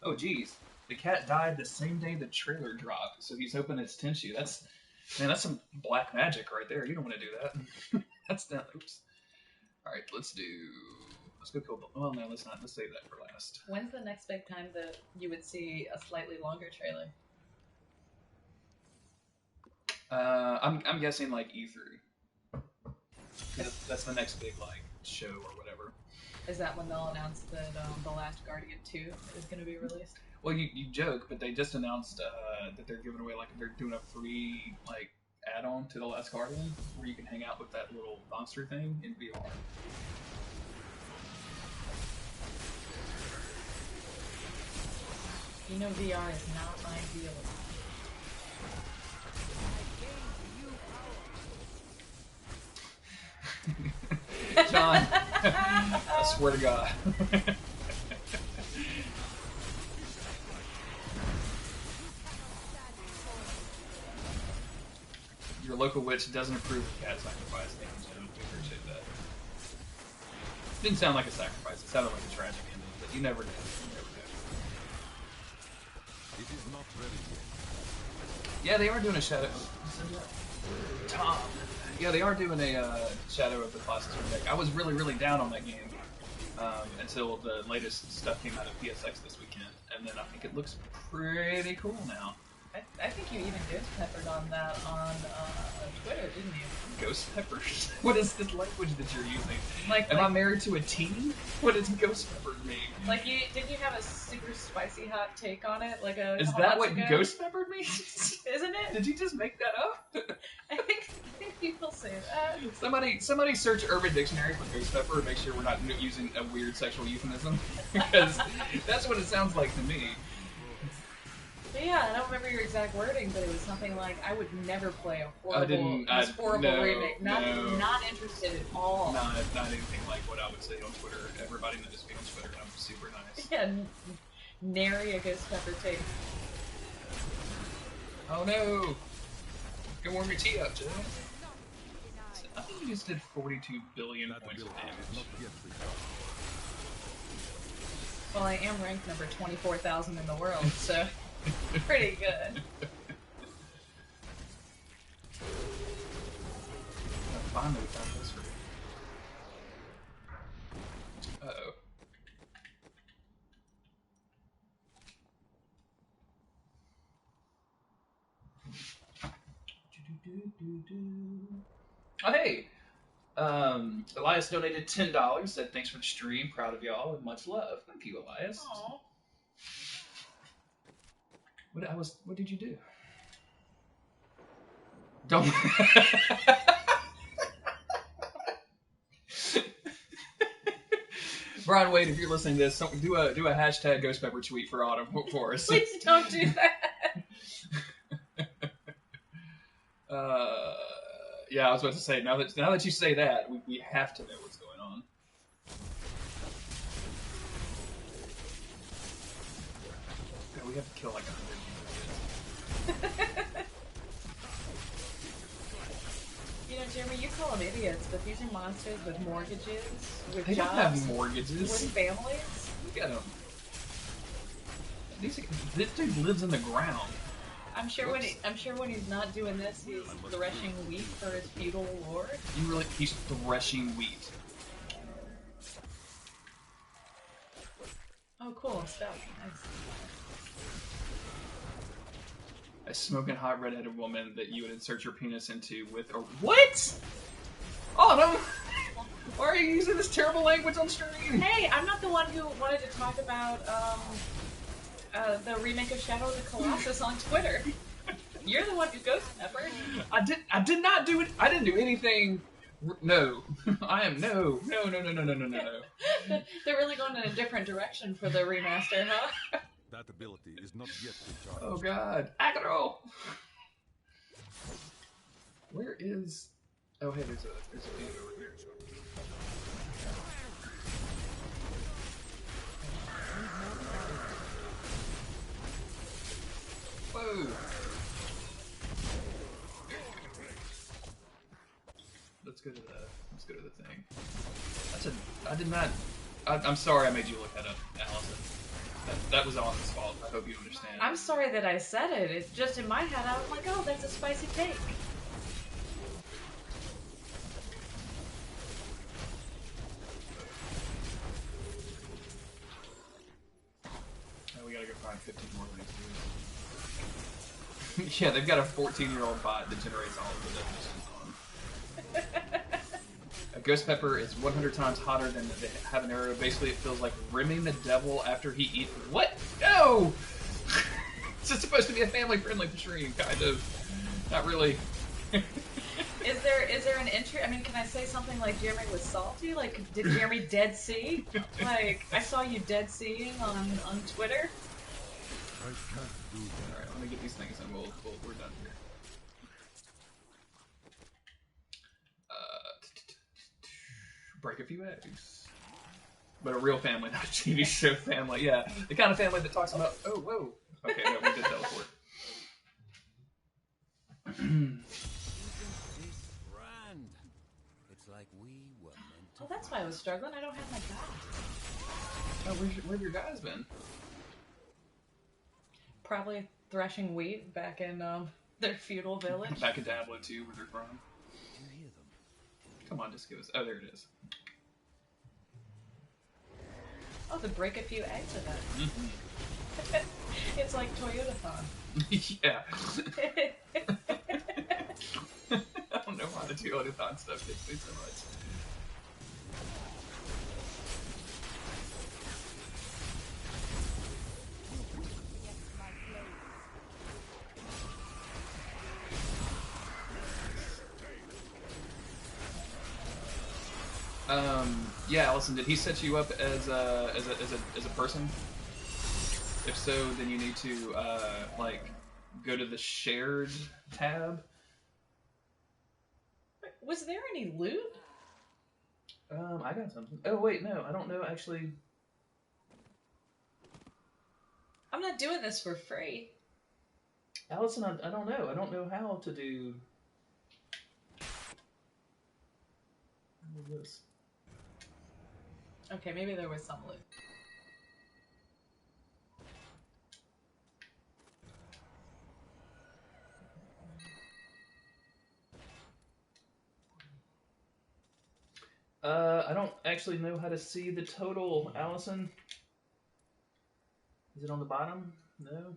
Oh, geez. The cat died the same day the trailer dropped, so he's hoping it's Tenshu. That's some black magic right there. You don't want to do that. That's not, oops. Alright, let's go kill, well, no, let's not. Let's save that for last.
When's the next big time that you would see a slightly longer trailer?
I'm guessing like E3. That's the next big like show or whatever.
Is that when they'll announce that The Last Guardian 2 is going to be released?
Well, you joke, but they just announced that they're giving away like they're doing a free like add-on to The Last Guardian where you can hang out with that little monster thing in VR.
You know VR is not my deal.
John, I swear to God. Your local witch doesn't approve of cat sacrifice. Thank you, Jim. We appreciate that. Didn't sound like a sacrifice. It sounded like a tragic ending, but you never know. You never know.
It is not ready yet.
Yeah, they are doing a shadow. Tom. Yeah, they are doing a Shadow of the Colossus remake. I was really, really down on that game until the latest stuff came out of PSX this weekend, and then I think it looks pretty cool now.
I think you even ghost peppered on that on Twitter, didn't you?
Ghost peppers? What is this language that you're using? Am
Like
I married to a teen? What does ghost pepper mean?
Like didn't you have a super spicy hot take on it?
Is that what ghost pepper means?
Isn't it?
Did you just make that up?
I think people say that.
Somebody search Urban Dictionary for ghost pepper and make sure we're not using a weird sexual euphemism, because that's what it sounds like to me.
But yeah, I don't remember your exact wording, but it was something like, "I would never play a horrible remake. Not interested at all."
Not anything like what I would say on Twitter. Everybody knows me on Twitter, and I'm super nice.
Yeah, nary a ghost pepper take.
Oh no! Go warm your tea up, Joe. I think you just did 42 billion points of damage.
Well, I am ranked number 24,000 in the world, so pretty good.
Finally, we found this for you. Uh-oh. Oh, hey! Elias donated $10, said thanks for the stream, proud of y'all, and much love. Thank you, Elias.
Aww.
What did you do? Don't. Brian Wade, if you're listening to this, do a hashtag Ghost Pepper tweet for Autumn for us.
Please don't do that.
Yeah, I was about to say, now that you say that, we have to know what's going on. God, we have to kill like 100 people.
You know, Jeremy, you call them idiots, but these are monsters with mortgages, with
They
jobs,
don't have mortgages.
with families.
Look at them. This dude lives in the ground.
I'm sure when he's not doing this, he's threshing wheat for his feudal lord.
He's threshing wheat.
Oh, cool, stuff. Nice.
A smoking hot redheaded woman that you would insert your penis into with or what? Autumn, why are you using this terrible language on stream?
Hey, I'm not the one who wanted to talk about the remake of Shadow of the Colossus on Twitter. You're the one who ghost peppered.
I did not do it. I didn't do anything. No, I am no.
They're really going in a different direction for the remaster, huh?
That ability is not yet recharged.
Oh God, Agro. Where is? Oh hey, there's a dude over here. Whoa. Let's go to the thing. I did not. I'm sorry I made you look that up, Allison. That was Allison's fault. I hope you understand.
I'm sorry that I said it. It's just in my head, I was like, oh, that's a spicy take.
Oh, we gotta go find 15 more things. Yeah, they've got a 14-year-old bot that generates all of the definitions on. A ghost pepper is 100 times hotter than the habanero. Basically, it feels like rimming the devil after he eats. What? No! It's just supposed to be a family-friendly stream, kind of. Not really.
Is there an entry? I mean, can I say something like Jeremy was salty? Like, did Jeremy dead sea? Like, I saw you dead seeing on Twitter.
I can't do that.
Alright, let me get these things and we're done here. Break a few eggs. But a real family, not a TV show family. Yeah, the kind of family that talks about. Oh, whoa. Okay, no, we did teleport.
This grand. It's like we were meant to.
Oh, that's why I was struggling. I don't have my guy.
Oh, where have your guys been?
Probably threshing wheat back in their feudal village.
Back in Diablo 2, where they're from.
Do you hear them?
Come on, just give us. Oh, there it is.
Oh, to break a few eggs with that.
Mm-hmm.
It's like Toyotathon.
Yeah. I don't know why the Toyotathon stuff gets me so much. Yeah, Allison, did he set you up as a person? If so, then you need to like go to the shared tab.
Was there any loot?
I got something. Oh wait, no, I don't know actually.
I'm not doing this for free.
Allison, I don't know. I don't know how to do this.
Okay, maybe there was some loot.
I don't actually know how to see the total, Allison. Is it on the bottom? No.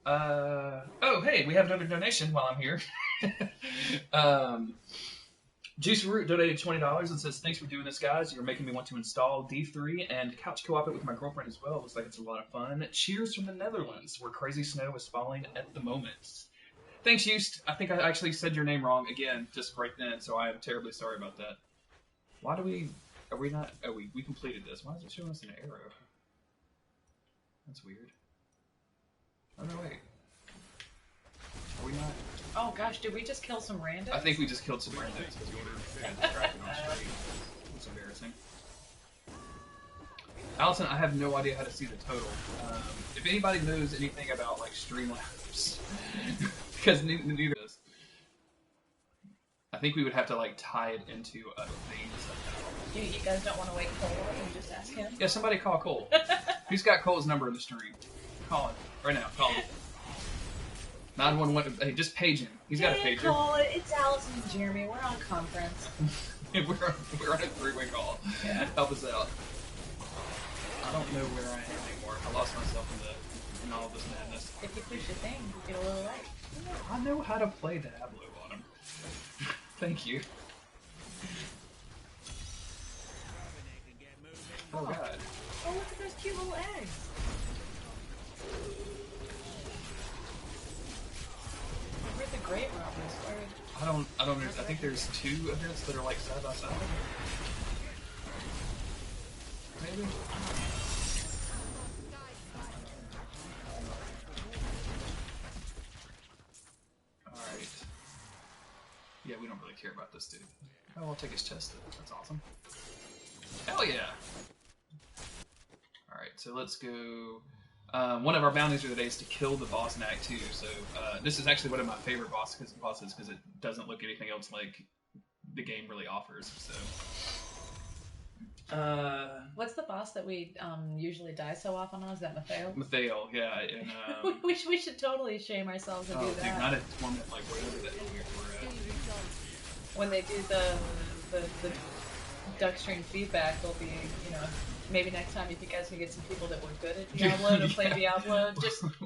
Oh, hey, we have another donation while I'm here. Juice Root donated $20 and says, "Thanks for doing this, guys. You're making me want to install D3 and couch co-op it with my girlfriend as well. Looks like it's a lot of fun. Cheers from the Netherlands, where crazy snow is falling at the moment." Thanks, Just. I think I actually said your name wrong again just right then, so I am terribly sorry about that. Why do we... Are we not... Oh, we completed this. Why is it showing us an arrow? That's weird. Oh, no, wait. Are we not...
Oh gosh, did we just kill some randos?
I think we just killed some randos because we were tracking on stream. It's embarrassing. Allison, I have no idea how to see the total. If anybody knows anything about like Streamlabs, because neither of us, I think we would have to like tie it into a thing somehow.
You guys don't want to wait Cole and just ask him?
Yeah, somebody call Cole. Who's got Cole's number in the stream? Call him right now. Call him. 911. Hey, just page him. He's got a pager.
Cole, it's Allison and Jeremy. We're on conference.
we're on a three-way call.
Yeah.
Help us out. I don't know where I am anymore. I lost myself in all of this madness.
If you push your thing, you get a little light.
I know how to play Diablo on him. Thank you. Oh god.
Oh, look at those cute little eggs. Where'd the grave robbers?
I don't know. I think there's two events that are like side by side. Maybe. Alright. Yeah, we don't really care about this dude. Oh, I'll take his chest though. That's awesome. Hell yeah! Alright, so let's go. One of our bounties for the day is to kill the boss in Act 2. So this is actually one of my favorite bosses because it doesn't look anything else like the game really offers. So.
What's the boss that we usually die so often on? Is that Mathael?
Mathael, yeah. And,
we should totally shame ourselves and do that.
Dude, not a torment like whatever that we're at.
When they do the DuckStream feedback, they'll be, maybe next time if you guys can get some people that were good at Diablo to play Diablo,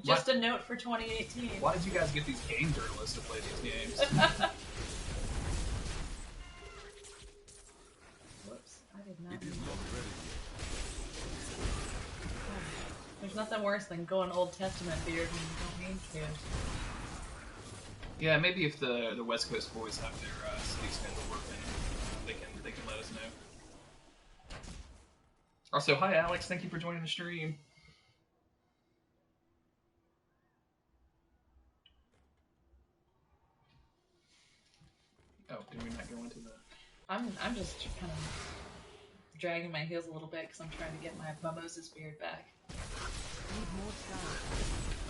just a note for 2018.
Why did you guys get these game journalists to play these games?
Whoops, I did not.
It is not ready
There's nothing worse than going Old Testament beard when you don't mean to.
Yeah, maybe if the West Coast boys have their sleep schedule working, they can let us know. Also, hi Alex, thank you for joining the stream. Did we not go into the?
I'm just kind of dragging my heels a little bit because I'm trying to get my Moses beard back.
Need more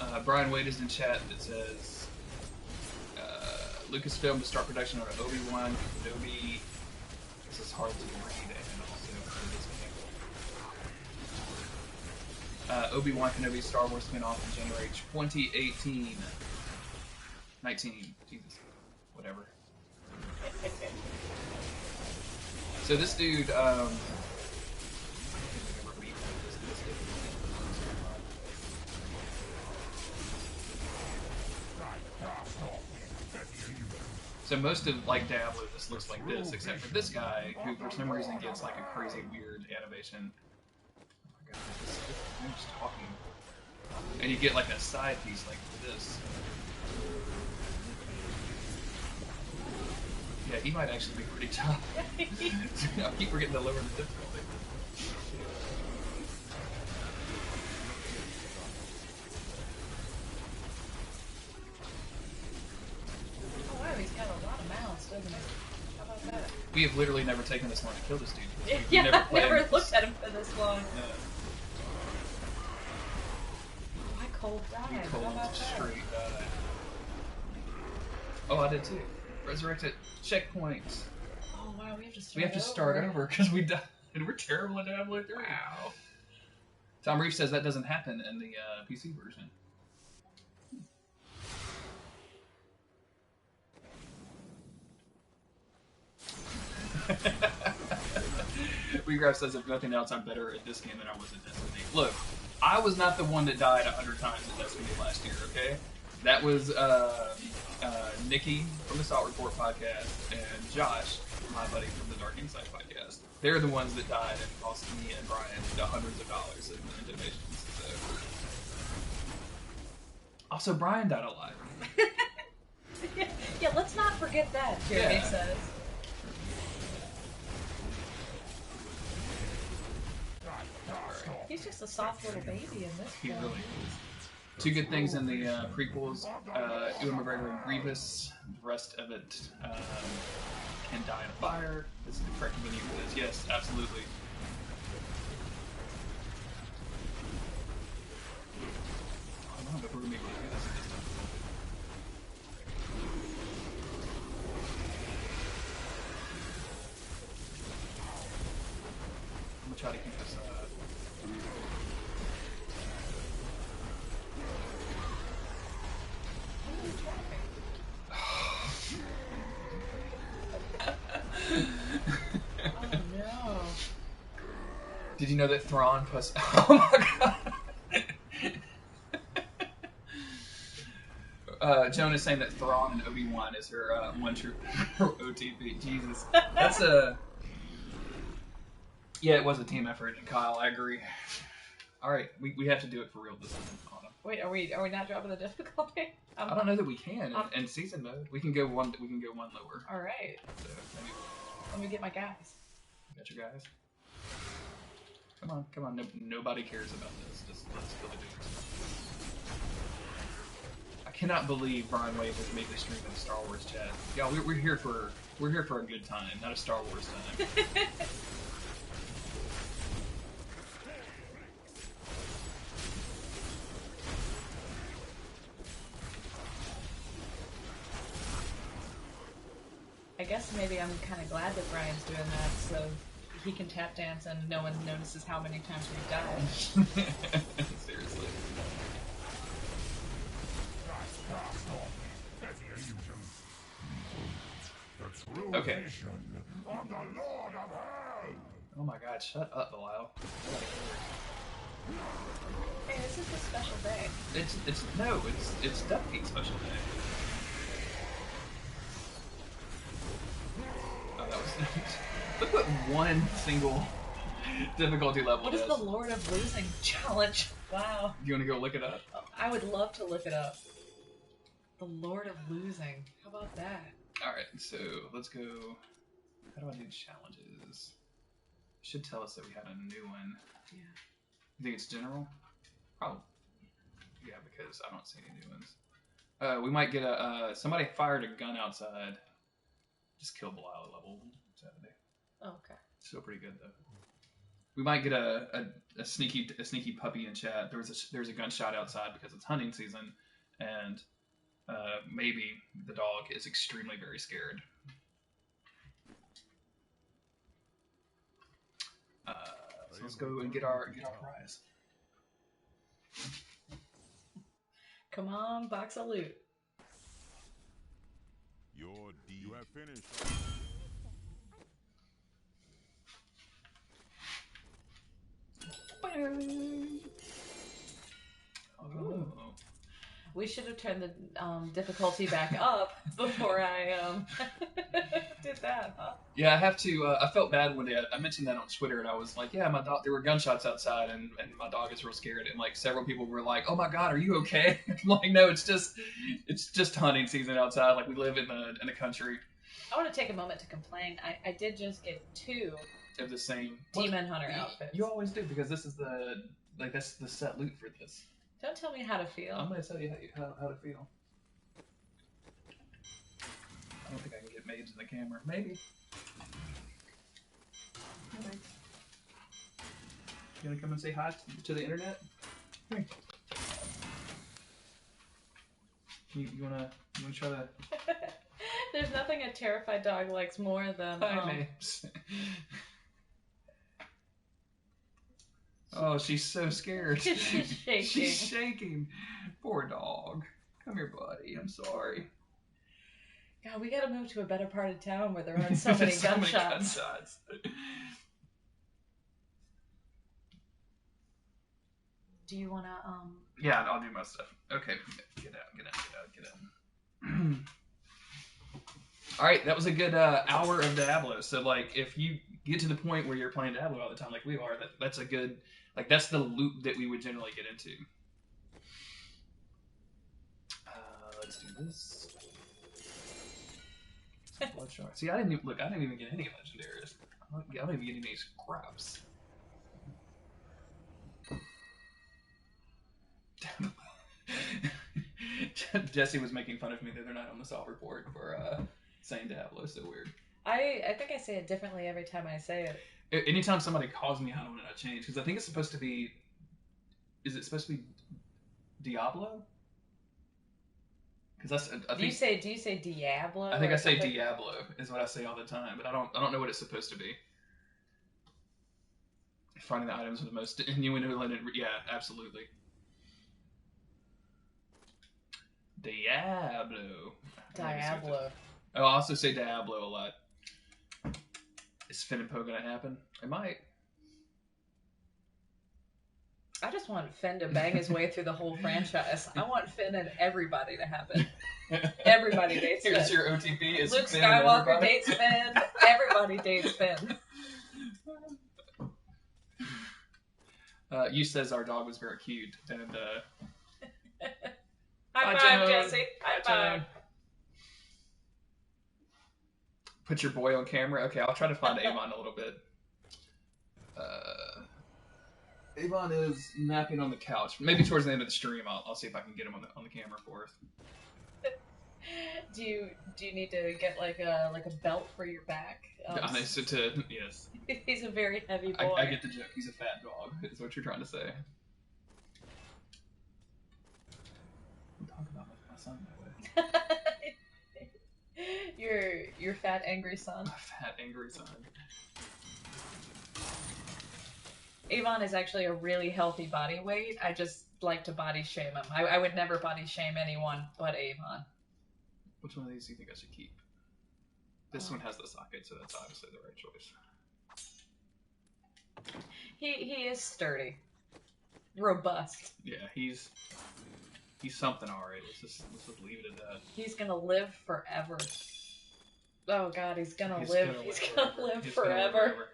time.
Brian Wade is in chat that says Lucasfilm to start production on Obi-Wan Kenobi. This is hard to read and also Obi-Wan Kenobi Star Wars spin-off in January 2018. 19. Jesus. Whatever. So this dude, so most of like Diablo just looks like this, except for this guy, who for some reason gets like a crazy weird animation. Oh my god, I'm just talking. And you get like a side piece like this. Yeah, he might actually be pretty tough. I keep forgetting to lower the difficulty.
Oh wow, he's got a lot of mouths, doesn't he? How about that?
We have literally never taken this long to kill this dude. We've
Yeah,
never
I've
played
never
him.
looked at him for this long.
Yeah,
Why cold
we
dive?
cold
How about that?
straight dive. Oh, I did too. Resurrected checkpoints.
Oh wow, we have to start
We have to start over because we died. And we're terrible at Diablo 3.
Wow.
Tom Reef says that doesn't happen in the PC version. Regraph says, if nothing else, I'm better at this game than I was at Destiny. Look, I was not the one that died 100 times at Destiny last year, okay? That was Nikki from the Salt Report podcast and Josh, my buddy from the Dark Insight podcast. They're the ones that died and cost me and Brian hundreds of dollars in donations. So. Also, Brian died a lot.
Yeah, let's not forget that, Jeremy
Yeah.
says. He's just a soft little baby in this
He
film.
really is. Two good things in the prequels: Ewan McGregor and Grievous. The rest of it can die in a fire. This is the correct venue for this. Yes, absolutely. I don't know if we're gonna be able to do this at this time. I'm gonna try to keep this.
Oh no.
Did you know that Thrawn plus? Oh my god! Joan is saying that Thrawn and Obi-Wan is her one true OTP. Jesus, that's a. Yeah, it was a team effort, Kyle. I agree. All right, we have to do it for real this time. Autumn.
Wait, are we not dropping the difficulty?
I don't know that we can in season mode. We can go one. We can go one lower.
All right.
So maybe
Let me get my guys.
got your guys. Come on, come on. No, nobody cares about this. Just let's kill the dudes. I cannot believe Brian Wade has made this stream in Star Wars chat. Yeah, we're here for a good time, not a Star Wars time.
I guess maybe I'm kind of glad that Brian's doing that, so he can tap dance and no one notices how many times we died.
Seriously. Okay. Oh my god, shut up, Belial.
Hey, this is a special day.
It's Duck special day. Oh, that was look what one single difficulty level
What is
does.
the Lord of Losing challenge? Wow.
You wanna go look it up?
I would love to look it up. The Lord of Losing. How about that?
Alright, so let's go. How do I do challenges? Should tell us that we had a new one.
Yeah.
You think it's general? Probably. Yeah, because I don't see any new ones. We might get a. Somebody fired a gun outside. Just killed Belial at level 70.
Oh, okay.
Still pretty good though. We might get a sneaky puppy in chat. There's a gunshot outside because it's hunting season, and maybe the dog is extremely very scared. So let's go and get our prize.
Come on, box of loot.
You have finished.
Oh.
We should have turned the difficulty back up before I did that, huh?
Yeah, I have to. I felt bad one day. I mentioned that on Twitter, and I was like, "Yeah, my dog. There were gunshots outside, and my dog is real scared." And like several people were like, "Oh my God, are you okay?" I'm like, "No, it's just hunting season outside. Like we live in the country."
I want to take a moment to complain. I did just get 2
of the same
Demon Hunter outfits.
You always do because this is that's the set loot for this.
Don't tell me how to feel.
I'm gonna tell you how to feel. I don't think I can get maids in the camera. Maybe. You gonna come and say hi to the internet? Here. You wanna try to?
There's nothing a terrified dog likes more than.
Maids. Oh, she's so scared.
She's shaking.
She's shaking. Poor dog. Come here, buddy. I'm sorry.
God, we gotta move to a better part of town where there aren't so many gunshots. Do you wanna
Yeah, I'll do my stuff. Okay, get out. All right, that was a good hour of Diablo. So like, if you get to the point where you're playing Diablo all the time, like we are, that's a good. Like that's the loop that we would generally get into. Let's do this. Bloodshot. See, I didn't even get any legendaries. I don't even get any scraps. Jesse was making fun of me the other night on the Solve report for saying Diablo so weird.
I think I say it differently every time I say it.
Anytime somebody calls me out on it, I change because I think it's supposed to be. Is it supposed to be Diablo? Because
do you say Diablo?
I think I say Diablo is what I say all the time, but I don't know what it's supposed to be. Finding the items with the most innuendo. Yeah, absolutely. Diablo. Oh, I also say Diablo a lot. Is Finn and Poe gonna happen? It might.
I just want Finn to bang his way through the whole franchise. I want Finn and everybody to happen. Everybody dates Finn.
Here's your OTP. Is
Luke
Finn
Skywalker dates Finn. Everybody dates Finn.
You says our dog was very cute, and
high five, Jesse. High five.
Put your boy on camera. Okay, I'll try to find Avon a little bit. Avon is napping on the couch. Maybe towards the end of the stream, I'll see if I can get him on the camera for us.
Do you need to get like a belt for your back?
Yes.
He's a very heavy boy.
I get the joke. He's a fat dog. Is what you're trying to say. Don't talk about my son that way.
Your fat angry son.
My fat angry son.
Avon is actually a really healthy body weight. I just like to body shame him. I would never body shame anyone but Avon.
Which one of these do you think I should keep? This one has the socket, so that's obviously the right choice.
He is sturdy. Robust.
Yeah, he's something already. Let's just leave it at that.
He's gonna live forever. Oh God, he's gonna live forever.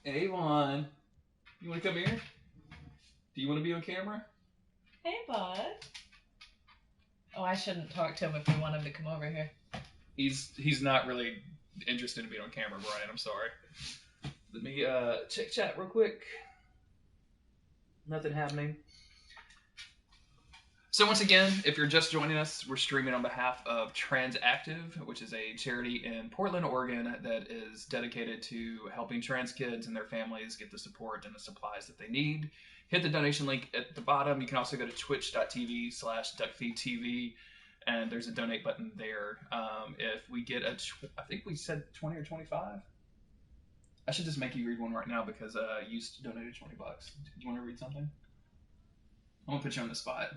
Hey, Avon, you want to come here? Do you want to be on camera?
Hey, bud. Oh, I shouldn't talk to him if we want him to come over here.
He's not really interested in being on camera, Brian. I'm sorry. Let me check chat real quick. Nothing happening. So once again, if you're just joining us, we're streaming on behalf of Transactive, which is a charity in Portland, Oregon that is dedicated to helping trans kids and their families get the support and the supplies that they need. Hit the donation link at the bottom. You can also go to twitch.tv/DuckFeedTV, and there's a donate button there. If we get I think we said 20 or 25. I should just make you read one right now because you donated $20. Do you want to read something? I'm gonna put you on the spot.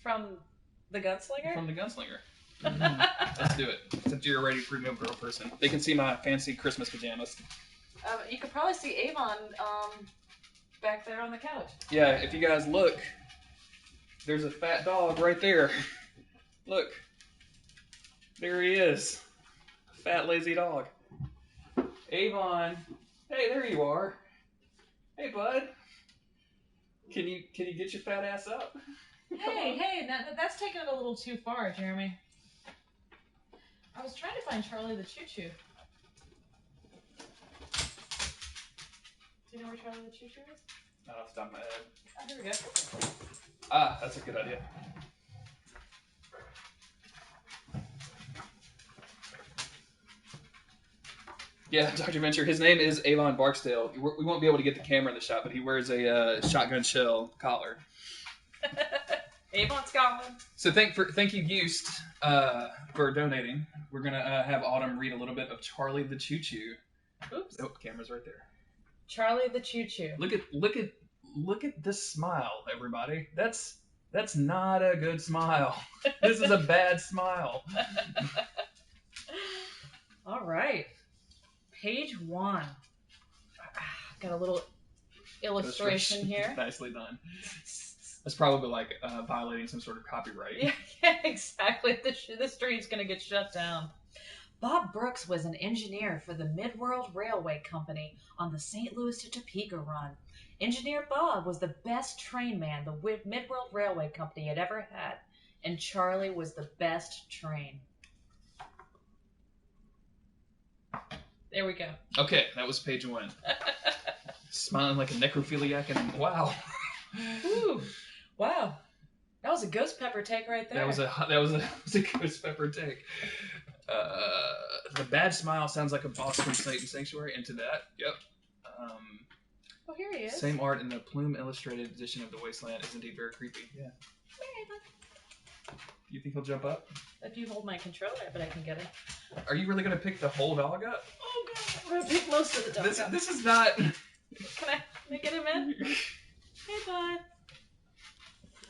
From the Gunslinger?
From the Gunslinger. Let's do it. Since you're a ready premium girl person. They can see my fancy Christmas pajamas.
You could probably see Avon back there on the couch.
Yeah, if you guys look, there's a fat dog right there. Look. There he is. Fat, lazy dog. Avon. Hey, there you are. Hey, bud. Can you get your fat ass up?
Hey, that's taking it a little too far, Jeremy. I was trying to find Charlie the Choo Choo. Do you know where Charlie the Choo Choo is?
Not off the top of my head.
Oh, here we go.
Ah, that's a good idea. Yeah, Dr. Venture, his name is Avon Barksdale. We won't be able to get the camera in the shot, but he wears a shotgun shell collar.
Avon Scotland.
So thank you, Gust, for donating. We're gonna have Autumn read a little bit of Charlie the Choo Choo.
Oops.
Oh, camera's right there.
Charlie the Choo Choo.
Look at this smile, everybody. That's not a good smile. This is a bad smile.
All right. Page 1. Got a little illustration here.
Nicely done. That's probably like violating some sort of copyright.
Yeah, exactly. The stream's going to get shut down. Bob Brooks was an engineer for the Mid-World Railway Company on the St. Louis to Topeka run. Engineer Bob was the best train man the Mid-World Railway Company had ever had, and Charlie was the best train. There we go.
Okay, that was page 1. Smiling like a necrophiliac, and wow.
Ooh, wow. That was a ghost pepper take right there.
That was a ghost pepper take. The bad smile sounds like a boss from Satan Sanctuary. Into that, yep.
Oh, here he is.
Same art in the plume illustrated edition of The Wasteland is indeed very creepy. Yeah. You think he'll jump up?
If you hold my controller, but I can get it.
Are you really gonna pick the whole dog up?
Oh god, I'm gonna pick most of the dog up.
This is not.
Can I get him in? Hey, bud.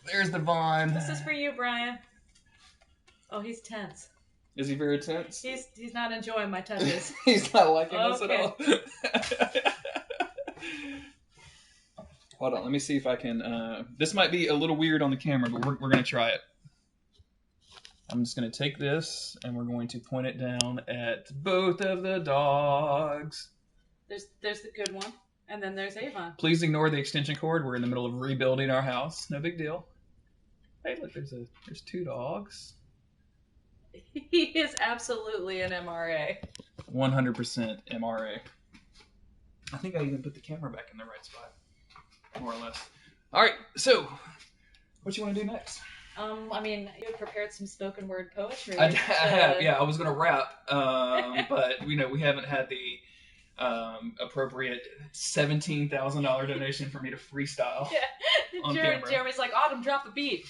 There's the Vaughn.
This is for you, Brian. Oh, he's tense.
Is he very tense?
He's not enjoying my touches.
He's not liking this at all. Hold on, let me see if I can. This might be a little weird on the camera, but we're gonna try it. I'm just going to take this, and we're going to point it down at both of the dogs.
There's the good one, and then there's Avon.
Please ignore the extension cord. We're in the middle of rebuilding our house. No big deal. Hey, look, there's 2 dogs.
He is absolutely an MRA.
100% MRA. I think I even put the camera back in the right spot, more or less. All right, so what you want to do next?
I mean, you had prepared some spoken word poetry.
I have, yeah. I was going to rap, but we haven't had the appropriate $17,000 donation for me to freestyle.
Yeah.
On camera.
Jeremy's like, Autumn, drop a beat.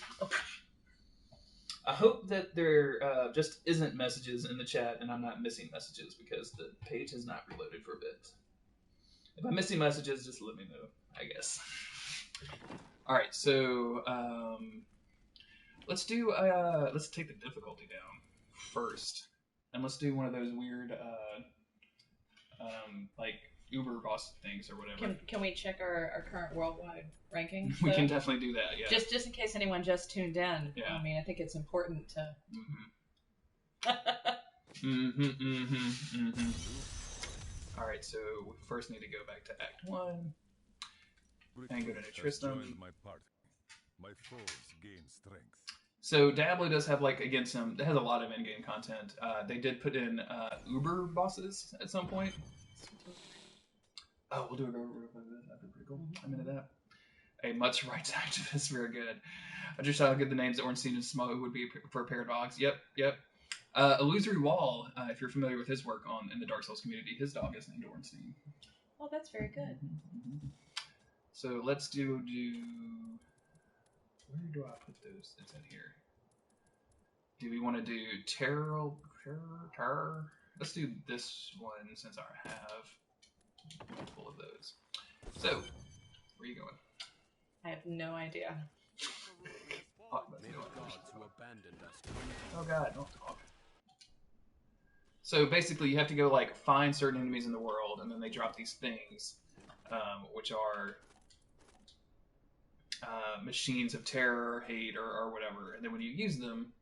I hope that there just isn't messages in the chat and I'm not missing messages because the page has not reloaded for a bit. If I'm missing messages, just let me know, I guess. All right, so let's take the difficulty down first, and let's do one of those weird like Uber boss things or whatever.
Can we check our current worldwide rankings?
We can definitely do that. Yeah.
Just in case anyone just tuned in.
Yeah.
I mean, I think it's important to.
All right, so we first need to go back to Act 1 and go to Tristram.
My foes gain strength.
So Diablo does have it has a lot of in-game content. They did put in Uber bosses at some point. Oh, we'll do it. That'd be pretty cool. I'm into that. A much rights activist, very good. I just how good the names Ornstein and Smo would be for a pair of dogs. Yep. Illusory Wall, if you're familiar with his work in the Dark Souls community, his dog is named Ornstein.
Oh, that's very good.
So let's do. Where do I put those? It's in here. Do we want to do terror? Let's do this one since I have multiple of those. So, where are you going?
I have no idea.
Oh God, don't talk. So basically, you have to go like find certain enemies in the world, and then they drop these things, which are machines of terror, hate, or whatever. And then when you use them,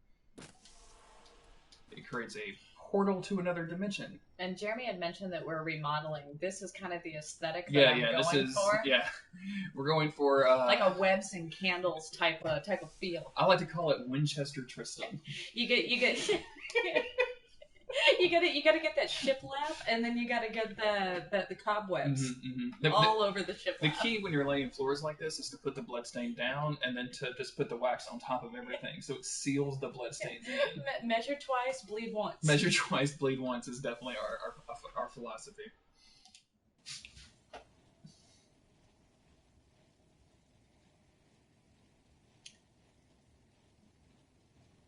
it creates a portal to another dimension.
And Jeremy had mentioned that we're remodeling. This is kind of the aesthetic that I'm going for.
Yeah, we're going for
like a webs and candles type of feel.
I like to call it Winchester Tristan.
You get you gotta get that shiplap, and then you gotta get the cobwebs all over the shiplap.
The key when you're laying floors like this is to put the bloodstain down, and then to just put the wax on top of everything, so it seals the bloodstains in.
Measure twice, bleed once.
Measure twice, bleed once is definitely our philosophy.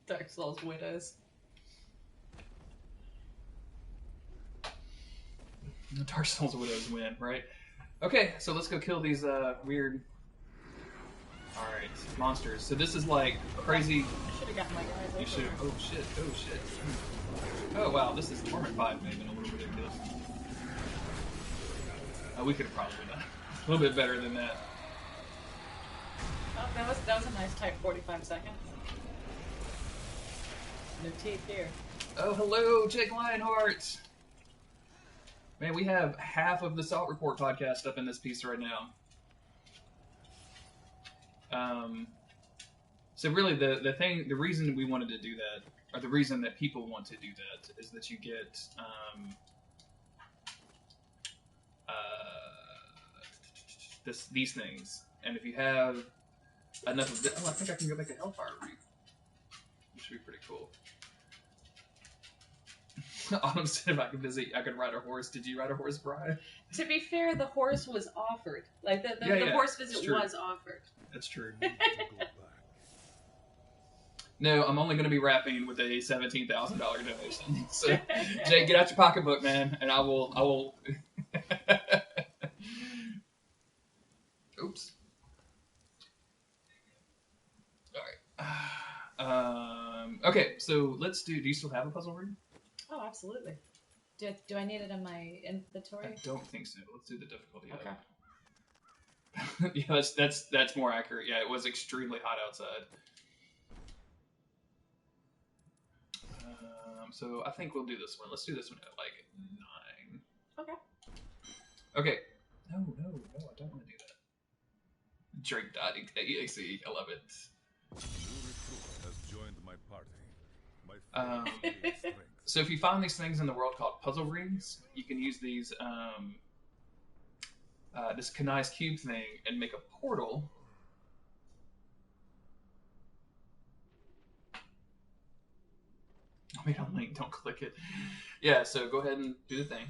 Dark Souls Widows.
The Dark Souls Widows win, right? Okay, so let's go kill these weird... Alright, monsters. So this is like crazy...
I should have gotten my guys over.
You should have... Oh shit. Oh wow, this is Torment 5 may have been a little ridiculous. We could have probably done a little bit better than that.
Oh, that was a nice tight 45 seconds. No teeth here.
Oh, hello, Jake Lionheart! Man, we have half of the Salt Report podcast up in this piece right now. So really, the reason we wanted to do that, or the reason that people want to do that, is that you get these things, and if you have enough of I think I can go make a Hellfire Wreath, which would be pretty cool. Autumn said if I could visit, I could ride a horse. Did you ride a horse, Brian?
To be fair, the horse was offered. Like, the horse visit was offered.
That's true. No, I'm only going to be rapping with a $17,000 donation. So, Jake, get out your pocketbook, man, and I will... Oops. Alright. Okay, so let's do you still have a puzzle ring?
Oh, absolutely. Do I need it in my inventory?
I don't think so. Let's do the difficulty.
Okay.
Yeah, that's more accurate. Yeah, it was extremely hot outside. So I think we'll do this one. Let's do this one at like 9.
Okay.
Okay. No, I don't want to do that. Drake.exe. I love it.
Has joined my party.
So if you find these things in the world called puzzle rings, you can use these this Kanai's cube thing and make a portal. Oh, wait, on link, don't click it. Yeah, so go ahead and do the thing.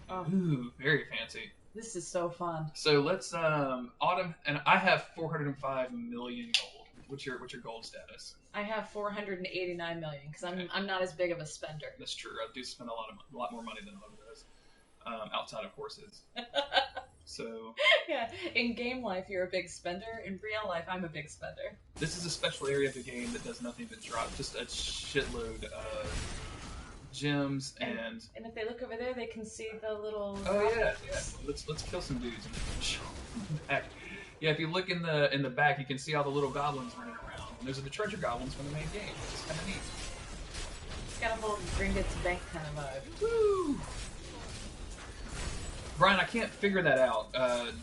Oh.
Ooh, very fancy.
This is so fun.
So let's Autumn, and I have 405 million gold. What's your gold status?
I have 489 million because I'm not as big of a spender.
That's true. I do spend a lot more money than Autumn does, outside of horses. So
yeah, in game life you're a big spender. In real life, I'm a big spender.
This is a special area of the game that does nothing but drop just a shitload of gems and
if they look over there, they can see the little.
Oh yeah. Let's kill some dudes. Back. Yeah, if you look in the back, you can see all the little goblins running around. And those are the treasure goblins from the main game, which is kind of neat.
It's got a whole Gringotts Bank kind of vibe.
Woo! Brian, I can't figure that out.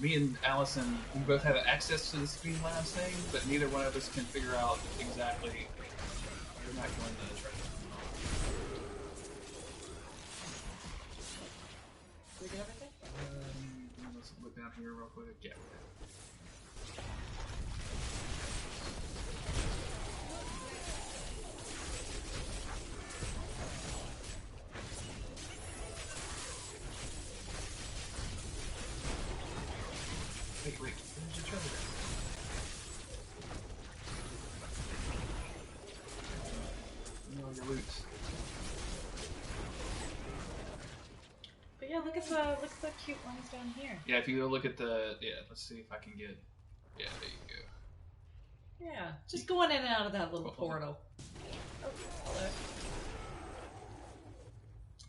Me and Allison, we both have access to the Streamlabs thing, but neither one of us can figure out exactly. You're not going to the treasure.
Did we get everything?
Let's look down here real quick. Yeah. treasure. All your loot.
But yeah, look at the cute ones down here.
Yeah, if you go look at the let's see if I can get. Yeah, there you go.
Yeah, just going in and out of that little portal. Oh, hello.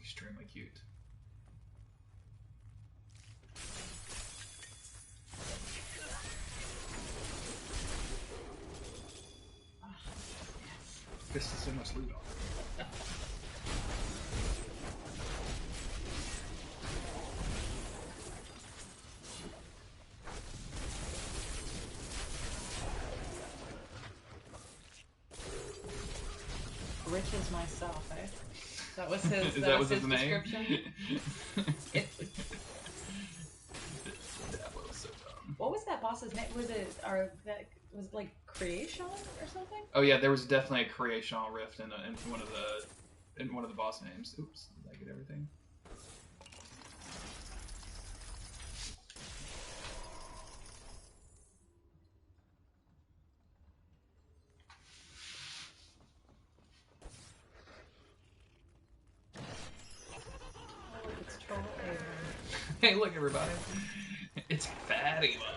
Extremely cute. This is so much loot on it.
Rich as myself, eh? That was his.
That was his name?
description.
That was so dumb.
What was that boss's name? Was it like Creation or something?
Oh yeah, there was definitely a creation rift in one of the boss names. Oops, did I get everything?
Oh, look, it's Troll Avon.
Hey, look everybody, it's Fatty Mode.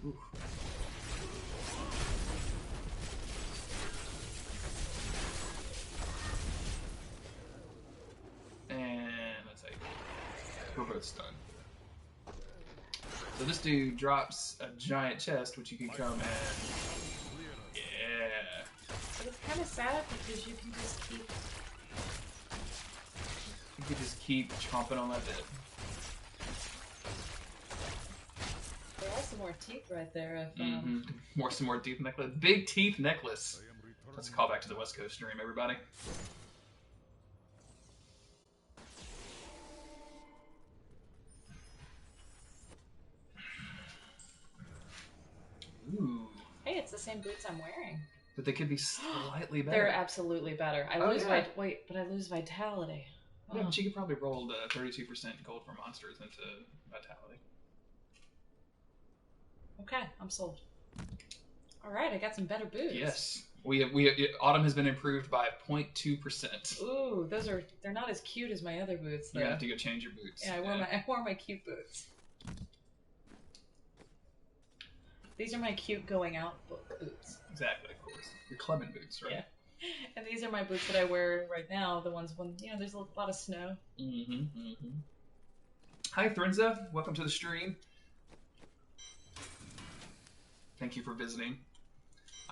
Ooh. And that's how you do it. We're both stunned. So this dude drops a giant chest, which you can come and yeah.
But it's kind of sad because you can just keep
chomping on that bit.
There are some more teeth right there.
Some more teeth necklace. Big teeth necklace. Let's call back to the West Coast stream, everybody. Ooh.
Hey, it's the same boots I'm wearing.
But they could be slightly better.
They're absolutely better. I lose vitality.
Yeah, but you could probably roll 32% gold for monsters into vitality.
Okay, I'm sold. All right, I got some better boots.
Yes, Autumn has been improved by 0.2%.
Ooh, they're not as cute as my other boots. Though.
You're gonna have to go change your boots.
Yeah, I wore my cute boots. These are my cute going out boots.
Exactly, of course. Your clubbing boots, right?
Yeah. And these are my boots that I wear right now. The ones when there's a lot of snow.
Hi, Threnza. Welcome to the stream. Thank you for visiting.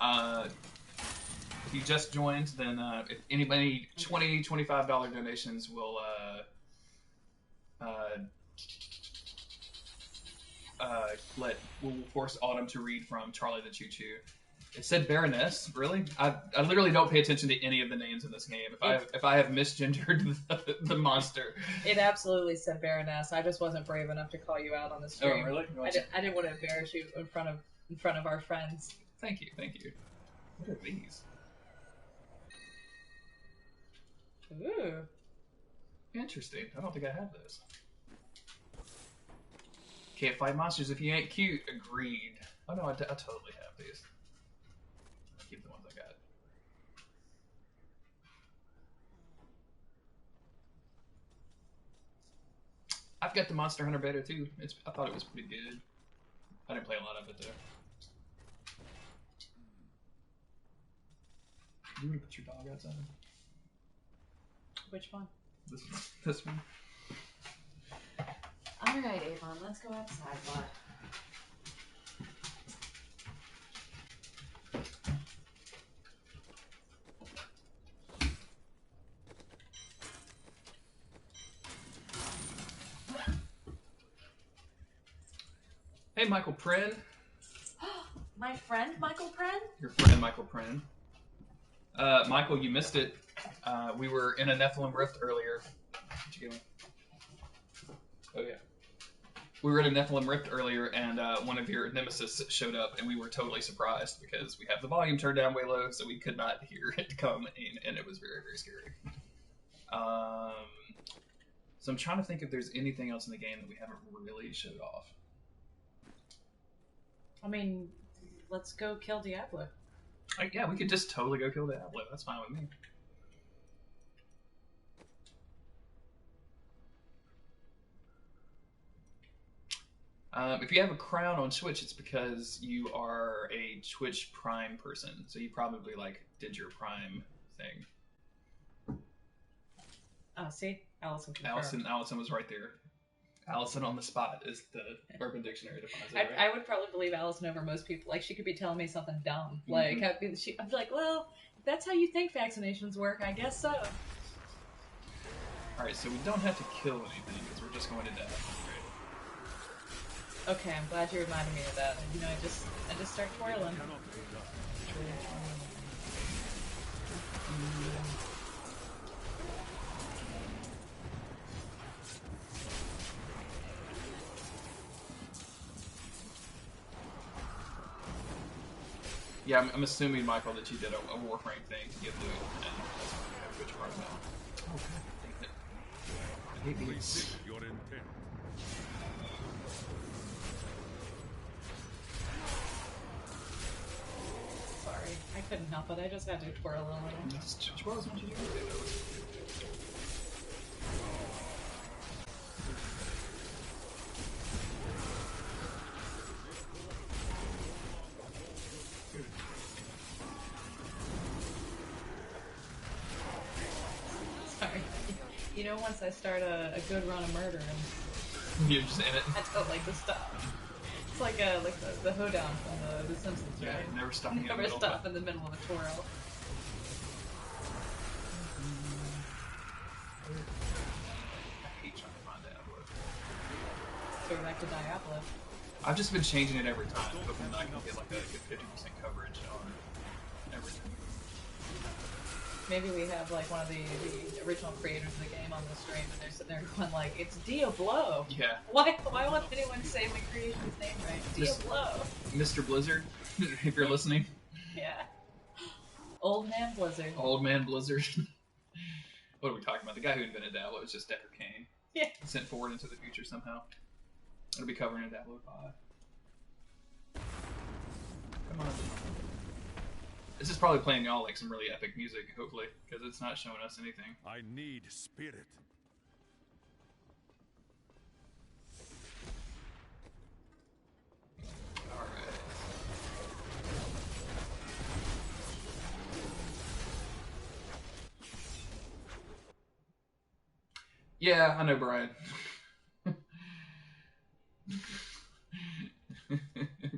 If you just joined, then if anybody $20, $25 donations will we'll force Autumn to read from Charlie the Choo Choo. It said Baroness. Really? I literally don't pay attention to any of the names in this game. If I have misgendered the monster.
It absolutely said Baroness. I just wasn't brave enough to call you out on the stream.
Oh, really?
I didn't want to embarrass you in front of our friends.
Thank you. What are these?
Ooh.
Interesting. I don't think I have those. Can't fight monsters if you ain't cute. Agreed. Oh no, I totally have these. I'll keep the ones I got. I've got the Monster Hunter beta too. I thought it was pretty good. I didn't play a lot of it though. You want to put your dog outside?
Which one?
This one.
All right, Avon, let's go outside, bud.
Hey, Michael Prin.
My friend, Michael Pren?
Your friend, Michael Prin. Michael, you missed it. We were in a Nephilim Rift earlier. What you doing? Oh, yeah. We were at a Nephilim Rift earlier, and one of your nemesis showed up, and we were totally surprised because we have the volume turned down way low, so we could not hear it come in, and it was very, very scary. So I'm trying to think if there's anything else in the game that we haven't really showed off.
I mean, let's go kill Diablo.
Yeah, we could just totally go kill Diablo. That's fine with me. If you have a crown on Twitch, it's because you are a Twitch Prime person. So you probably like did your Prime thing.
Oh, see, Allison confirmed.
Allison was right there. Allison on the spot, is the Urban Dictionary defines it. Right?
I would probably believe Allison over most people. Like, she could be telling me something dumb. Like, I'd be like, well, if that's how you think vaccinations work, I guess so.
Alright, so we don't have to kill anything because we're just going to death.
Okay, I'm glad you reminded me of that. You know, I just start twirling.
Yeah, I'm assuming, Michael, that you did a Warframe thing to get loot, and that's why we have Twitch Prime now. Okay, I hate these.
Your intent.
Sorry, I couldn't help it. I just had to twirl a little.
Just twirl as much as you can do.
Sorry. You know, once I start a good run of murder,
You're just in it.
I don't like to stop. It's like the hoedown from the Simpsons, right?
Yeah, never stop.
Never stop in the middle of a twirl.
I hate trying to find Diablo.
So we're back to Diablo.
I've just been changing it every time, hoping that I can get like a good 50% coverage on everything.
Maybe we have like one of the original creators of the game on the stream, and they're sitting there going like, "It's Diablo."
Yeah.
Why won't anyone say my creation's name right? Diablo.
Mr. Blizzard, if you're listening.
Yeah. Old Man Blizzard.
Old Man Blizzard. What are we talking about? The guy who invented Diablo is just Decker Kane.
Yeah.
Sent forward into the future somehow. It'll be covering in Diablo 5. Come on. This is probably playing y'all like some really epic music, hopefully, because it's not showing us anything.
I need spirit.
Alright. Yeah, I know, Brian.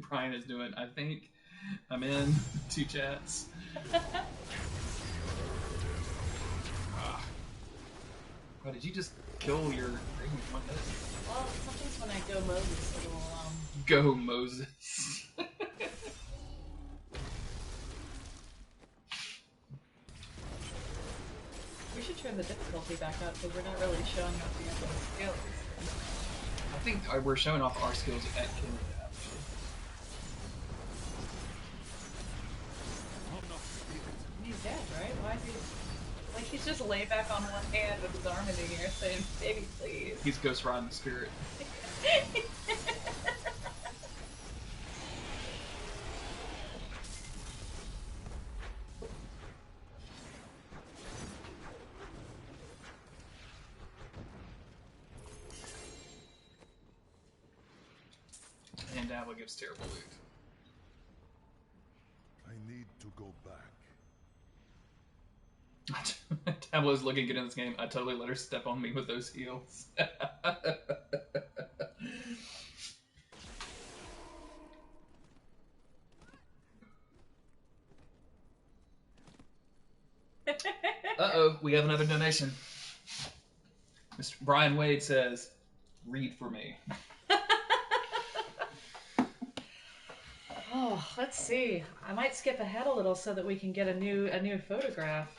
Brian is doing, I think I'm in 2 chats. Oh, did you just kill your thing in 1 hit?
Well, sometimes when I go Moses, it'll
Go Moses.
We should turn the difficulty back up because we're not really showing off the other skills.
I think we're showing off our skills at killing that.
He's dead, right? Why is he... Like, he's just laid back on one hand with his arm in the air saying, "Baby, please."
He's ghost riding the spirit. And Diablo gives terrible loot.
I need to go back.
Diablo's looking good in this game. I totally let her step on me with those heels. Uh-oh, we have another donation. Mr. Brian Wade says, "Read for me."
Oh, let's see. I might skip ahead a little so that we can get a new photograph.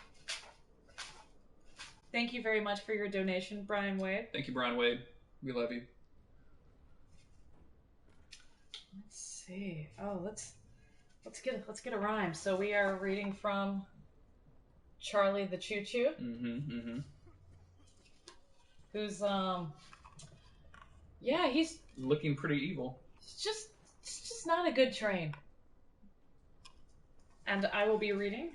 Thank you very much for your donation, Brian Wade.
Thank you, Brian Wade. We love you.
Let's see. Oh, let's get a rhyme. So we are reading from Charlie the Choo Choo. Who's yeah, he's
looking pretty evil.
just It's just not a good train. And I will be reading.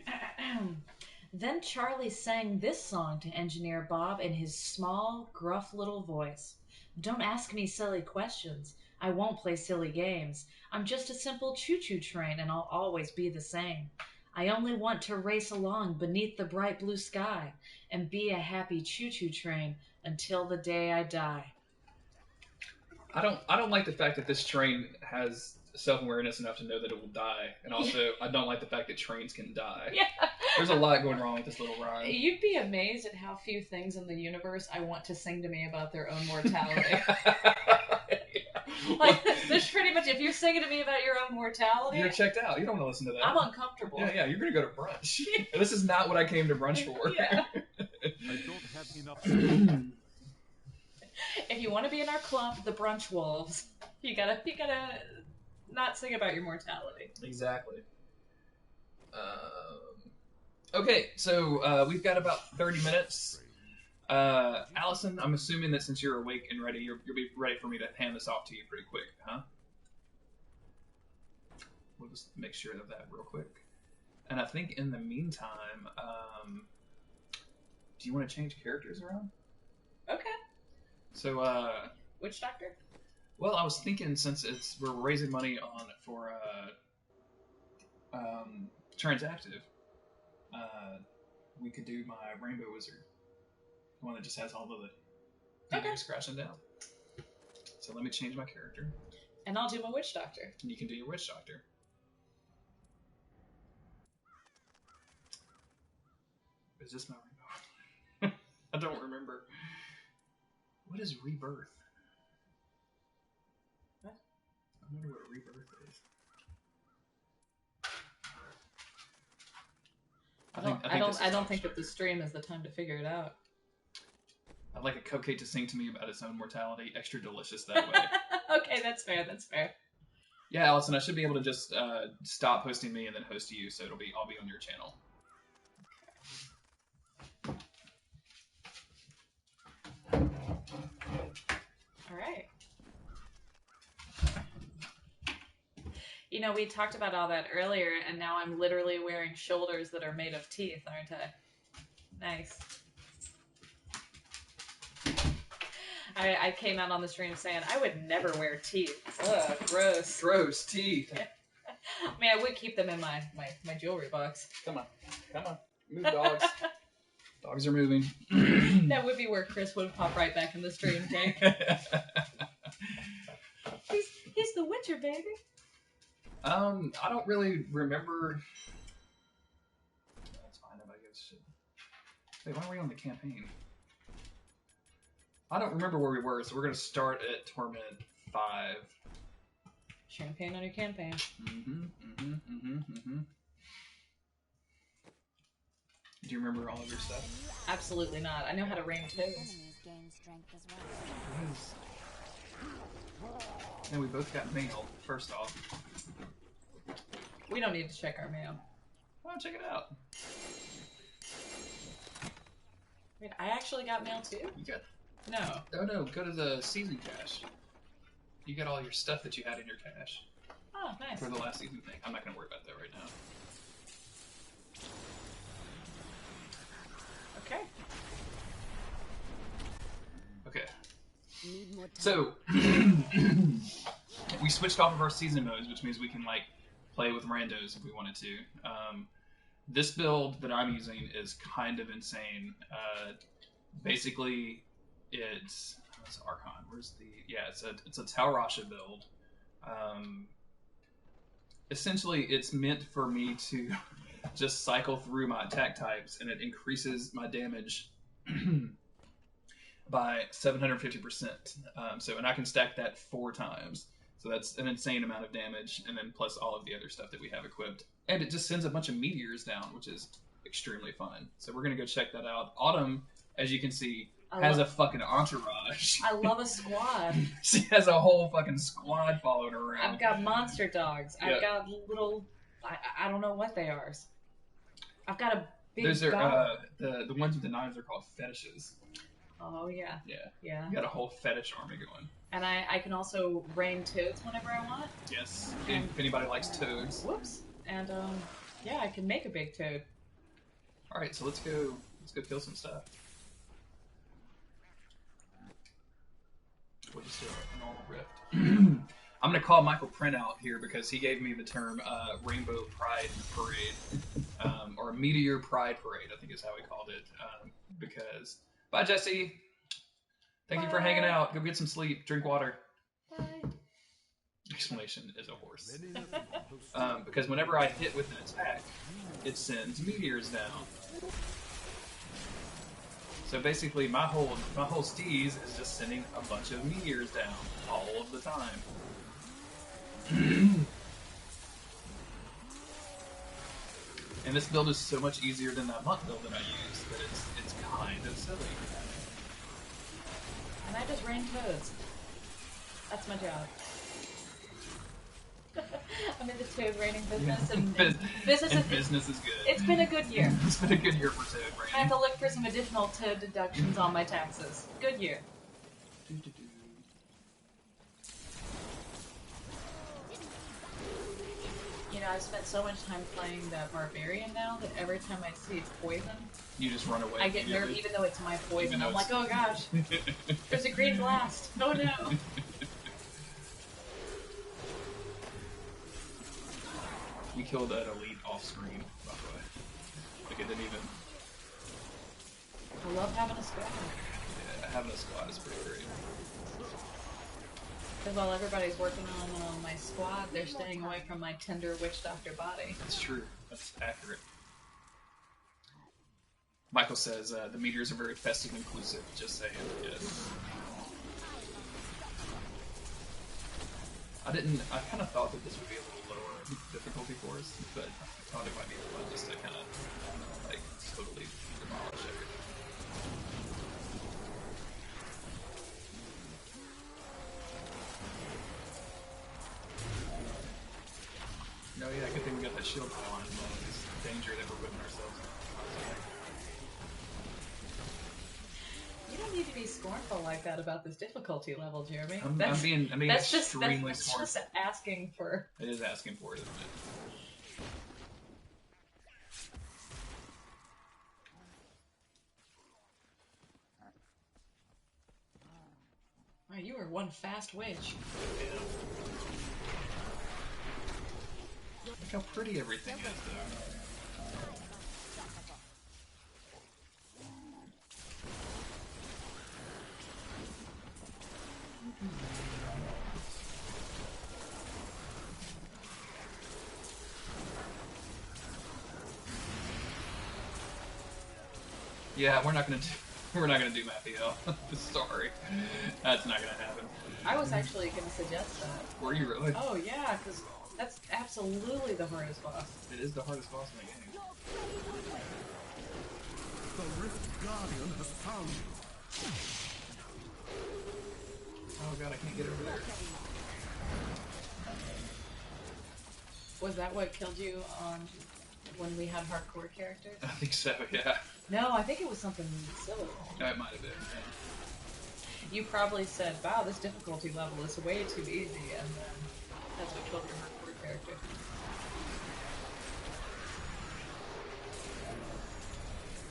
Then Charlie sang this song to Engineer Bob in his small, gruff little voice. Don't ask me silly questions. I won't play silly games. I'm just a simple choo-choo train, and I'll always be the same. I only want to race along beneath the bright blue sky and be a happy choo-choo train until the day I die.
I don't like the fact that this train has self-awareness enough to know that it will die, and also I don't like the fact that trains can die.
Yeah.
There's a lot going wrong with this little rhyme.
You'd be amazed at how few things in the universe I want to sing to me about their own mortality. Like, there's pretty much, if you're singing to me about your own mortality,
you're checked out. You don't want to listen to that.
I'm uncomfortable.
Yeah, you're going to go to brunch. This is not what I came to brunch for.
Yeah.
I don't have enough.
If you want to be in our club, the Brunch Wolves, you gotta not sing about your mortality.
Exactly. Okay, so we've got about 30 minutes. Allison, I'm assuming that since you're awake and ready, you'll be ready for me to hand this off to you pretty quick, huh? We'll just make sure of that real quick. And I think in the meantime, do you want to change characters around?
Okay.
So,
Witch Doctor?
well, I was thinking since we're raising money for Transactive, we could do my Rainbow Wizard. The one that just has all of the figures crashing down. So let me change my character.
And I'll do my Witch Doctor.
And you can do your Witch Doctor. Is this my Rainbow? I don't remember. What is Rebirth?
What?
I wonder what Rebirth is.
I don't think that the stream is the time to figure it out.
I'd like a cupcake to sing to me about its own mortality. Extra delicious that way.
Okay, that's fair. That's fair.
Yeah, Allison, I should be able to just stop hosting me and then host you, so I'll be on your channel.
All right. You know, we talked about all that earlier, and now I'm literally wearing shoulders that are made of teeth, aren't I? Nice. I came out on the stream saying I would never wear teeth. Ugh, gross.
Gross teeth.
I mean, I would keep them in my jewelry box.
Come on. Move, dogs. Dogs are moving.
That would be where Chris would pop right back in the stream, Jake. He's the Witcher, baby.
I don't really remember. That's fine. Nobody gives a shit. Wait, why are we on the campaign? I don't remember where we were, so we're gonna start at Torment 5.
Champagne on your campaign.
Do you remember all of your stuff?
Absolutely not. I know how to ring toads.
And we both got mail, first off.
We don't need to check our mail.
Oh, check it out.
Wait, I actually got mail too?
You got...
No.
Oh no, go to the season cache. You got all your stuff that you had in your cache.
Oh, nice.
For the last season thing. I'm not going to worry about that right now.
Okay.
Okay.
Need more time.
So, we switched off of our season modes, which means we can, like, play with randos if we wanted to. This build that I'm using is kind of insane. Basically, it's Archon. Where's the... Yeah, it's a Taurasha build. Essentially, it's meant for me to just cycle through my attack types, and it increases my damage by 750%. And I can stack that 4 times. So that's an insane amount of damage, and then plus all of the other stuff that we have equipped. And it just sends a bunch of meteors down, which is extremely fun. So we're going to go check that out. Autumn, as you can see, has a fucking entourage.
I love a squad.
She has a whole fucking squad following her around.
I've got monster dogs.
Yeah.
I've got little... I don't know what they are. I've got a big
Those are,
dog.
the ones with the knives are called fetishes.
Oh, yeah.
Yeah.
Yeah.
You got a whole fetish army going.
And I can also rain toads whenever I want.
Yes. If anybody likes toads.
Whoops. And yeah, I can make a big toad.
All right, so let's go kill some stuff. We'll just do a normal rift. I'm gonna call Michael Print out here because he gave me the term Rainbow Pride Parade, or Meteor Pride Parade, I think is how he called it. Because bye, Jesse. Thank you for hanging out. Go get some sleep. Drink water.
Bye.
Explanation is a horse. Because whenever I hit with an attack, it sends meteors down. So basically, my whole steez is just sending a bunch of meteors down all of the time. And this build is so much easier than that monk build that I used that it's kind of silly.
And I just rain toads. That's my job. I'm in the toad raining business, and business is good. It's been a good year.
It's been a good year for toad raining.
I have to look for some additional toad deductions on my taxes. Good year. You know, I've spent so much time playing the barbarian now that every time I see it's poison,
you just run away.
I get nervous, even though it's my poison. I'm like, oh gosh, there's a green blast. Oh no.
We killed that elite off screen, by the way. Like it didn't even.
I love having a squad.
Yeah, having a squad is pretty great.
Because while everybody's working on my squad, they're staying away from my tender witch doctor body.
That's true. That's accurate. Michael says the meteors are very festive inclusive. Just saying. Yes. I kind of thought that this would be a little lower difficulty for us, but I thought it might be fun just to kind of like totally demolish everything. No, yeah, good thing we got that shield pile on as well. It's danger that we're putting ourselves in.
You don't need to be scornful like that about this difficulty level, Jeremy.
I'm being extremely
that's
scornful.
just asking for.
It is asking for it, isn't it?
Oh, you are one fast witch.
Yeah. Look how pretty everything is, though. Yeah, we're not gonna do Mapio. Sorry, that's not gonna happen.
I was actually going to suggest that.
Were you really?
Oh yeah, because that's absolutely the hardest boss.
It is the hardest boss in the game.
The Rift Guardian has found you.
Oh god, I can't get over there.
Was that what killed you when we had hardcore characters?
I think so, yeah.
No, I think it was something silly.
No, it might have been. Yeah.
You probably said, wow, this difficulty level is way too easy, and then that's what killed your hardcore character.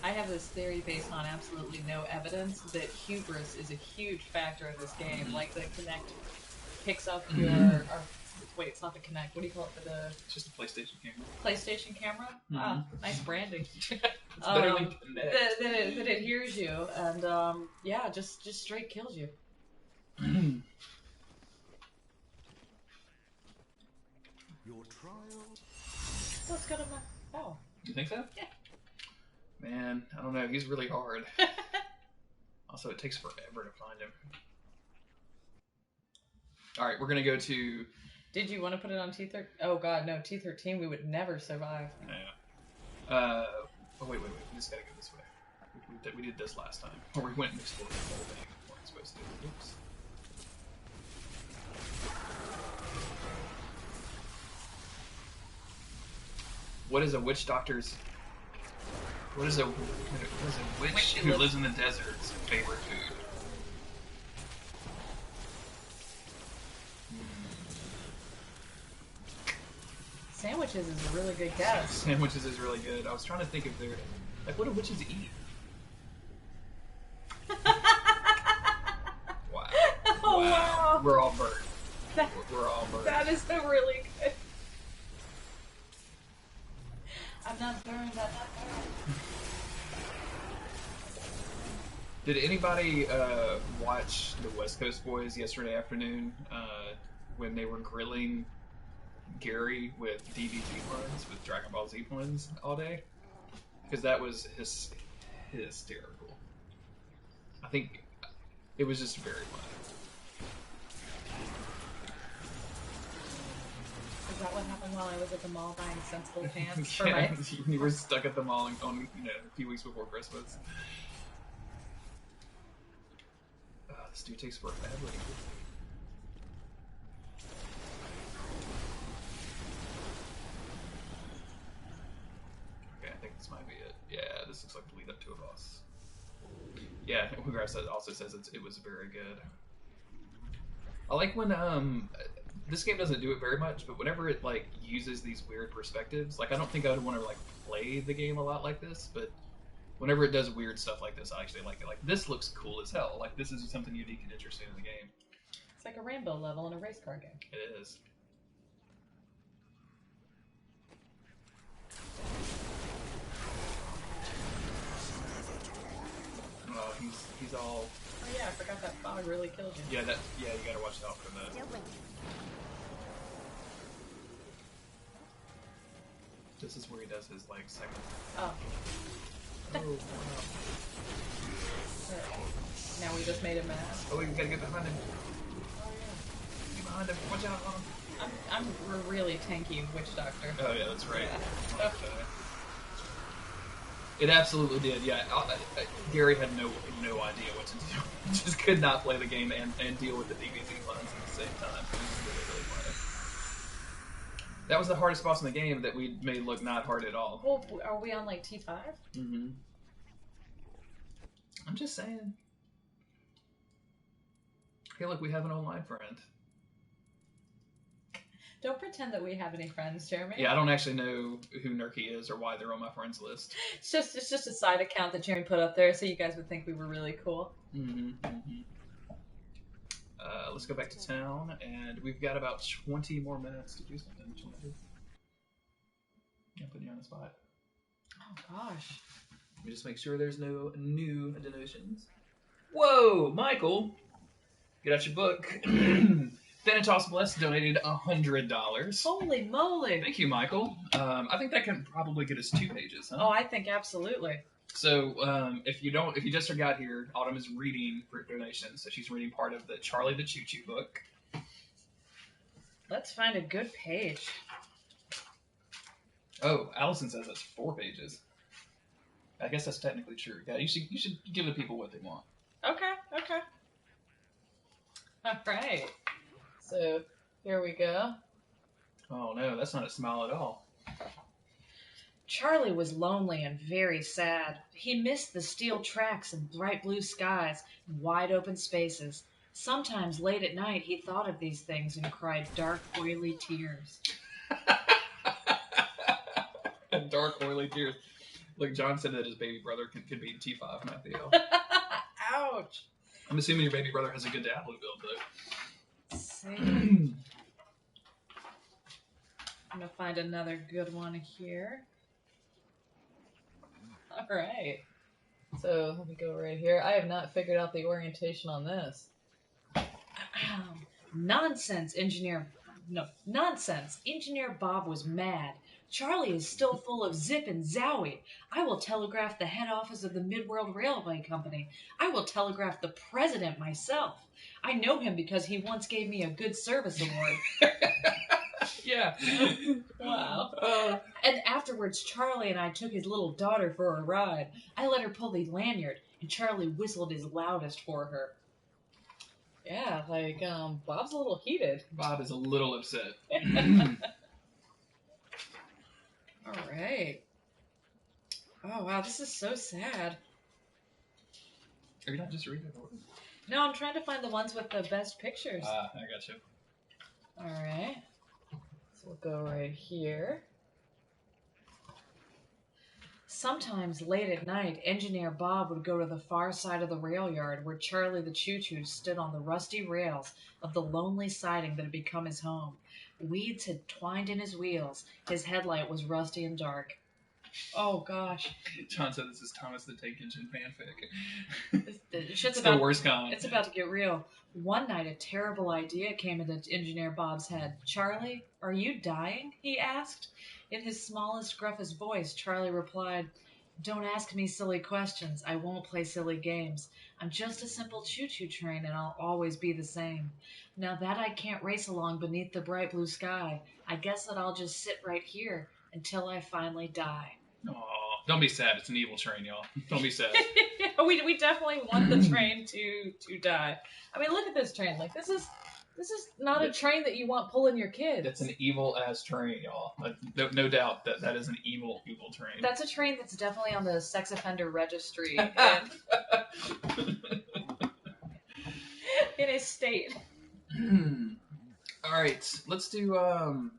I have this theory based on absolutely no evidence that hubris is a huge factor in this game. Like the Kinect picks up your... wait, it's not the Kinect. What do you call it?
It's just a PlayStation camera.
PlayStation camera?
Mm-hmm.
Ah, nice branding.
It's literally Kinect.
That it hears you, and yeah, just straight kills you.
Your trial.
Let's go to my... Oh.
You think so?
Yeah.
Man, I don't know. He's really hard. Also, it takes forever to find him. Alright, we're going to go to...
Did you want to put it on T13? Oh god, no. T13, we would never survive.
Yeah. Oh, wait. We just gotta go this way. We did this last time. Or we went and explored the whole thing. We weren't supposed to. Oops. What is a witch doctor's... What is a witch who lives in the desert's favorite food?
Sandwiches is a really good guess.
Sandwiches is really good. I was trying to think if they're like, what do witches eat? Wow.
Oh, wow.
We're all burnt. We're all burnt.
That is a really good. I'm not burned. I'm not burned.
Did anybody watch the West Coast Boys yesterday afternoon when they were grilling Gary with DBZ puns, with Dragon Ball Z puns all day? Because that was hysterical. I think it was just very funny.
Is that what happened while I was at the mall buying sensible pants for
Yeah,
my...
you were stuck at the mall on a few weeks before Christmas. This dude takes forever. Okay, I think this might be it. Yeah, this looks like the lead up to a boss. Yeah, Whograss also says it was very good. I like when this game doesn't do it very much, but whenever it like uses these weird perspectives, like I don't think I would want to like play the game a lot like this, but whenever it does weird stuff like this, I actually like it. Like, this looks cool as hell. Like, this is something unique and interesting in the game.
It's like a rainbow level in a race car game.
It is. Oh, he's all...
Oh yeah, I forgot that fog really killed you.
Yeah, you gotta watch out for that. This is where he does his, like, second...
Oh.
Oh, wow.
Now we just made him mad.
Oh, we gotta get behind him.
Oh yeah.
Get behind him. Watch out on him.
I'm a really tanky witch doctor.
Oh yeah, that's right.
Yeah.
It absolutely did. Yeah, Gary had no idea what to do. He just could not play the game and deal with the DBZ lines at the same time. It was really, really funny. That was the hardest boss in the game that we made look not hard at all.
Well, are we on like T5?
Mm-hmm. I'm just saying. Hey, look, we have an online friend.
Don't pretend that we have any friends, Jeremy.
Yeah, I don't actually know who Nerky is or why they're on my friends list.
It's just a side account that Jeremy put up there so you guys would think we were really cool.
Mm-hmm. Let's go back to town, and we've got about 20 more minutes to do something. What you want to do? I'm putting you on the spot.
Oh gosh.
Let me just make sure there's no new donations. Whoa, Michael! Get out your book. Thanatos Bless donated $100.
Holy moly!
Thank you, Michael. I think that can probably get us 2 pages, huh?
Oh, I think absolutely.
So, if you just got here, Autumn is reading for donations. So she's reading part of the Charlie the Choo Choo book.
Let's find a good page.
Oh, Allison says that's 4 pages. I guess that's technically true. Yeah, you should give the people what they want.
Okay. All right. So here we go.
Oh no, that's not a smile at all.
Charlie was lonely and very sad. He missed the steel tracks and bright blue skies and wide open spaces. Sometimes late at night he thought of these things and cried dark, oily tears.
Dark, oily tears. Look, John said that his baby brother could be T5, not Theo.
Ouch.
I'm assuming your baby brother has a good Diablo build, though.
See. I'm going to find another good one here. All right. So let me go right here. I have not figured out the orientation on this. Nonsense, Engineer Bob was mad. Charlie is still full of zip and zowie. I will telegraph the head office of the Midworld Railway Company. I will telegraph the president myself. I know him because he once gave me a good service award.
Yeah.
Wow. And afterwards, Charlie and I took his little daughter for a ride. I let her pull the lanyard, and Charlie whistled his loudest for her. Yeah, like, Bob's a little heated.
Bob is a little upset.
All right. Oh, wow, this is so sad.
Are you not just reading it?
No, I'm trying to find the ones with the best pictures.
I got you.
All right. So we'll go right here. Sometimes late at night, Engineer Bob would go to the far side of the rail yard where Charlie the Choo-Choo stood on the rusty rails of the lonely siding that had become his home. Weeds had twined in his wheels. His headlight was rusty and dark. Oh, gosh.
John said this is Thomas the Tank Engine fanfic.
It's
the worst kind.
It's about to get real. One night, a terrible idea came into Engineer Bob's head. Charlie, are you dying? He asked. In his smallest, gruffest voice, Charlie replied, "Don't ask me silly questions. I won't play silly games. I'm just a simple choo-choo train, and I'll always be the same. Now that I can't race along beneath the bright blue sky, I guess that I'll just sit right here until I finally die."
Aw, don't be sad. It's an evil train, y'all. Don't be sad.
we definitely want the train to die. I mean, look at this train. Like, this is not a train that you want pulling your kids.
That's an evil ass train, y'all. No doubt that is an evil train.
That's a train that's definitely on the sex offender registry in a state.
All right, let's do. God,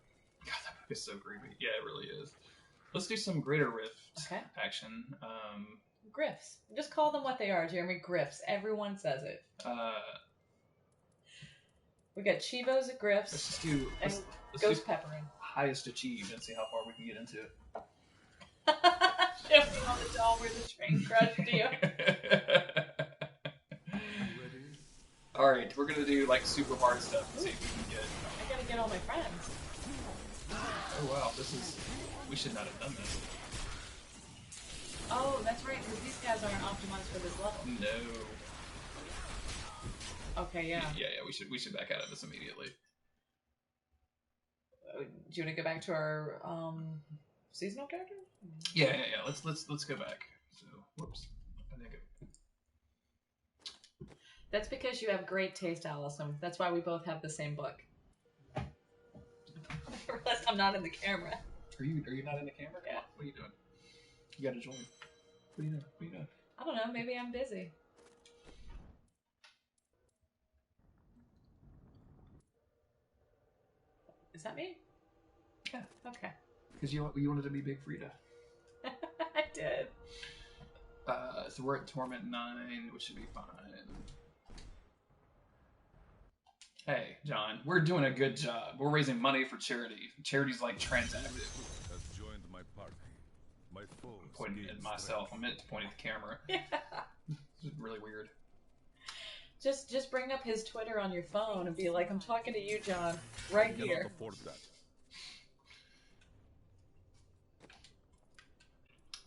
that book is so creepy. Yeah, it really is. Let's do some Greater Rift action.
Griffs. Just call them what they are, Jeremy. Griffs. Everyone says it. We got Chivos at Griffs.
Let's just do.
Let's Ghost Peppering.
Highest achieved and see how far we can get into it.
Jumping on the doll where the train crushed you.
Alright, we're gonna do like super hard stuff and see if we can get.
I gotta get all my friends.
Oh wow, we should not have done this.
Oh, that's right, because these guys aren't optimized for this level.
No.
Okay, yeah.
Yeah, we should back out of this immediately.
Do you want to go back to our seasonal character?
Yeah. Let's go back. So, whoops. I think
That's because you have great taste, Allison. That's why we both have the same book. I realized I'm not in the camera.
Are you not in the camera?
Yeah.
What are you doing? You gotta join. What are you doing?
I don't know. Maybe I'm busy. Is that me?
Yeah.
Okay.
Because you wanted to be Big Frida.
I did.
So we're at Torment 9, which should be fine. Hey, John, we're doing a good job. We're raising money for charity. Charity's like transactive.
Has joined my party. My foes.
I'm pointing at myself. I meant to point at the camera.
Yeah.
This is really weird.
Just bring up his Twitter on your phone and be like, "I'm talking to you, John, right here."
Cannot afford that.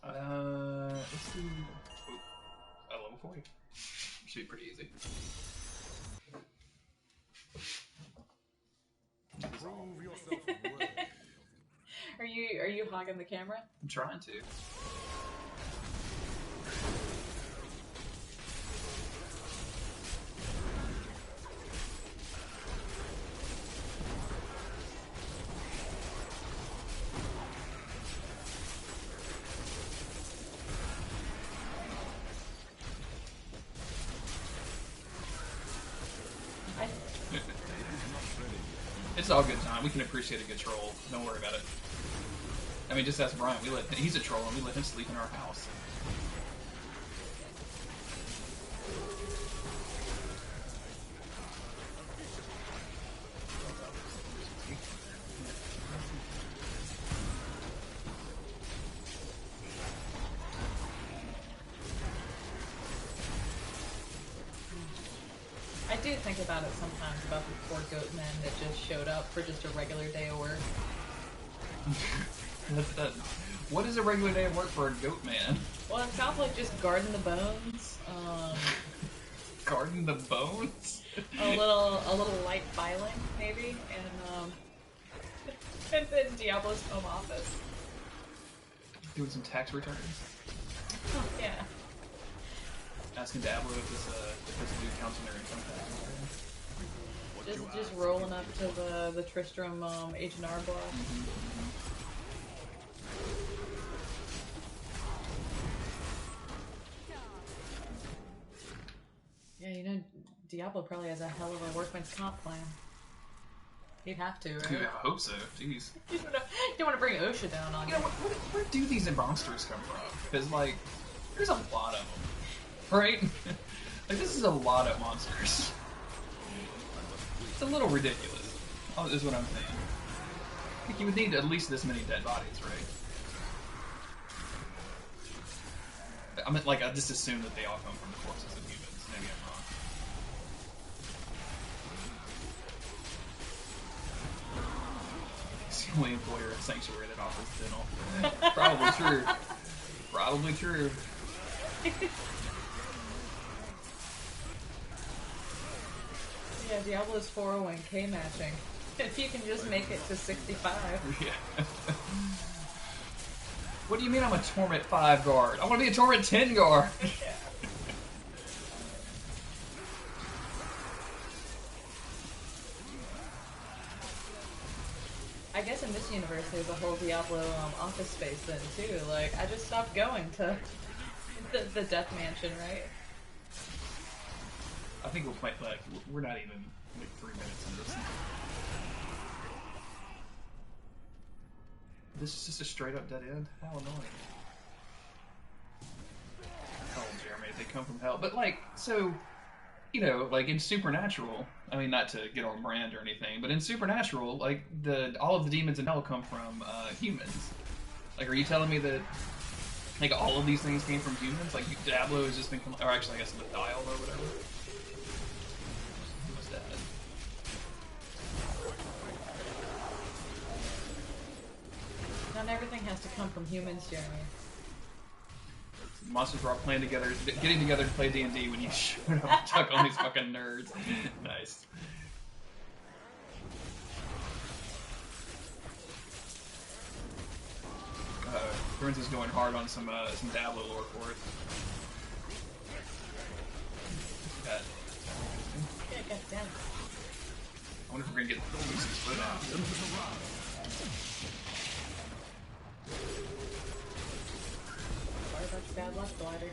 Let's do a level 40. Should be pretty easy.
Prove yourself worthy.
Are you hogging the camera?
I'm trying to. It's all good, John. We can appreciate a good troll. Don't worry about it. I mean, just ask Brian. He's a troll, and we let him sleep in our house.
I do think about it sometimes about the poor goat men that just showed up for just a regular day of work.
What is a regular day of work for a goat man?
Well, it sounds like just guarding the bones.
Guarding the bones?
A little light filing, maybe, and then Diablo's home office.
Doing some tax returns?
Oh, yeah.
Asking Diablo if this dude counts in their income tax.
Just rolling up to the Tristram H&R block. Yeah, you know, Diablo probably has a hell of a workman's comp plan. You'd have to,
Dude,
right?
I hope so. Jeez.
You don't want to bring OSHA down on
You know, where do these monsters come from? Because, like, there's a lot of them. Right? Like, this is a lot of monsters. It's a little ridiculous, is what I'm saying. I think you would need at least this many dead bodies, right? I mean, like, I just assume that they all come from the corpses of humans. Maybe I'm wrong. It's the only employer at Sanctuary that offers dental. Probably true. Probably true.
Yeah, Diablo's 401k matching. If you can just make it to 65.
Yeah. What do you mean I'm a Torment 5 guard? I want to be a Torment 10 guard.
Yeah. I guess in this universe there's a whole Diablo office space then too. Like, I just stopped going to the Death Mansion, right?
I think we'll play, like, we're not even like 3 minutes into this. This is just a straight up dead end? How annoying. Hell, Jeremy, they come from hell. But, like, so, you know, like in Supernatural, I mean, not to get on brand or anything, but in Supernatural, like, all of the demons in hell come from humans. Like, are you telling me that, like, all of these things came from humans? Like, Diablo has just been, or actually, I guess, Dial or whatever. What's that?
Not everything has to come from humans, Jeremy.
Monsters were all playing together, getting together to play D&D when you showed up and tuck on these fucking nerds. Nice. Burns is going hard on some Diablo lore for us.
Yeah, goddamn.
I wonder if we're gonna get Lucy's foot out.
Sorry about your bad luck, glider.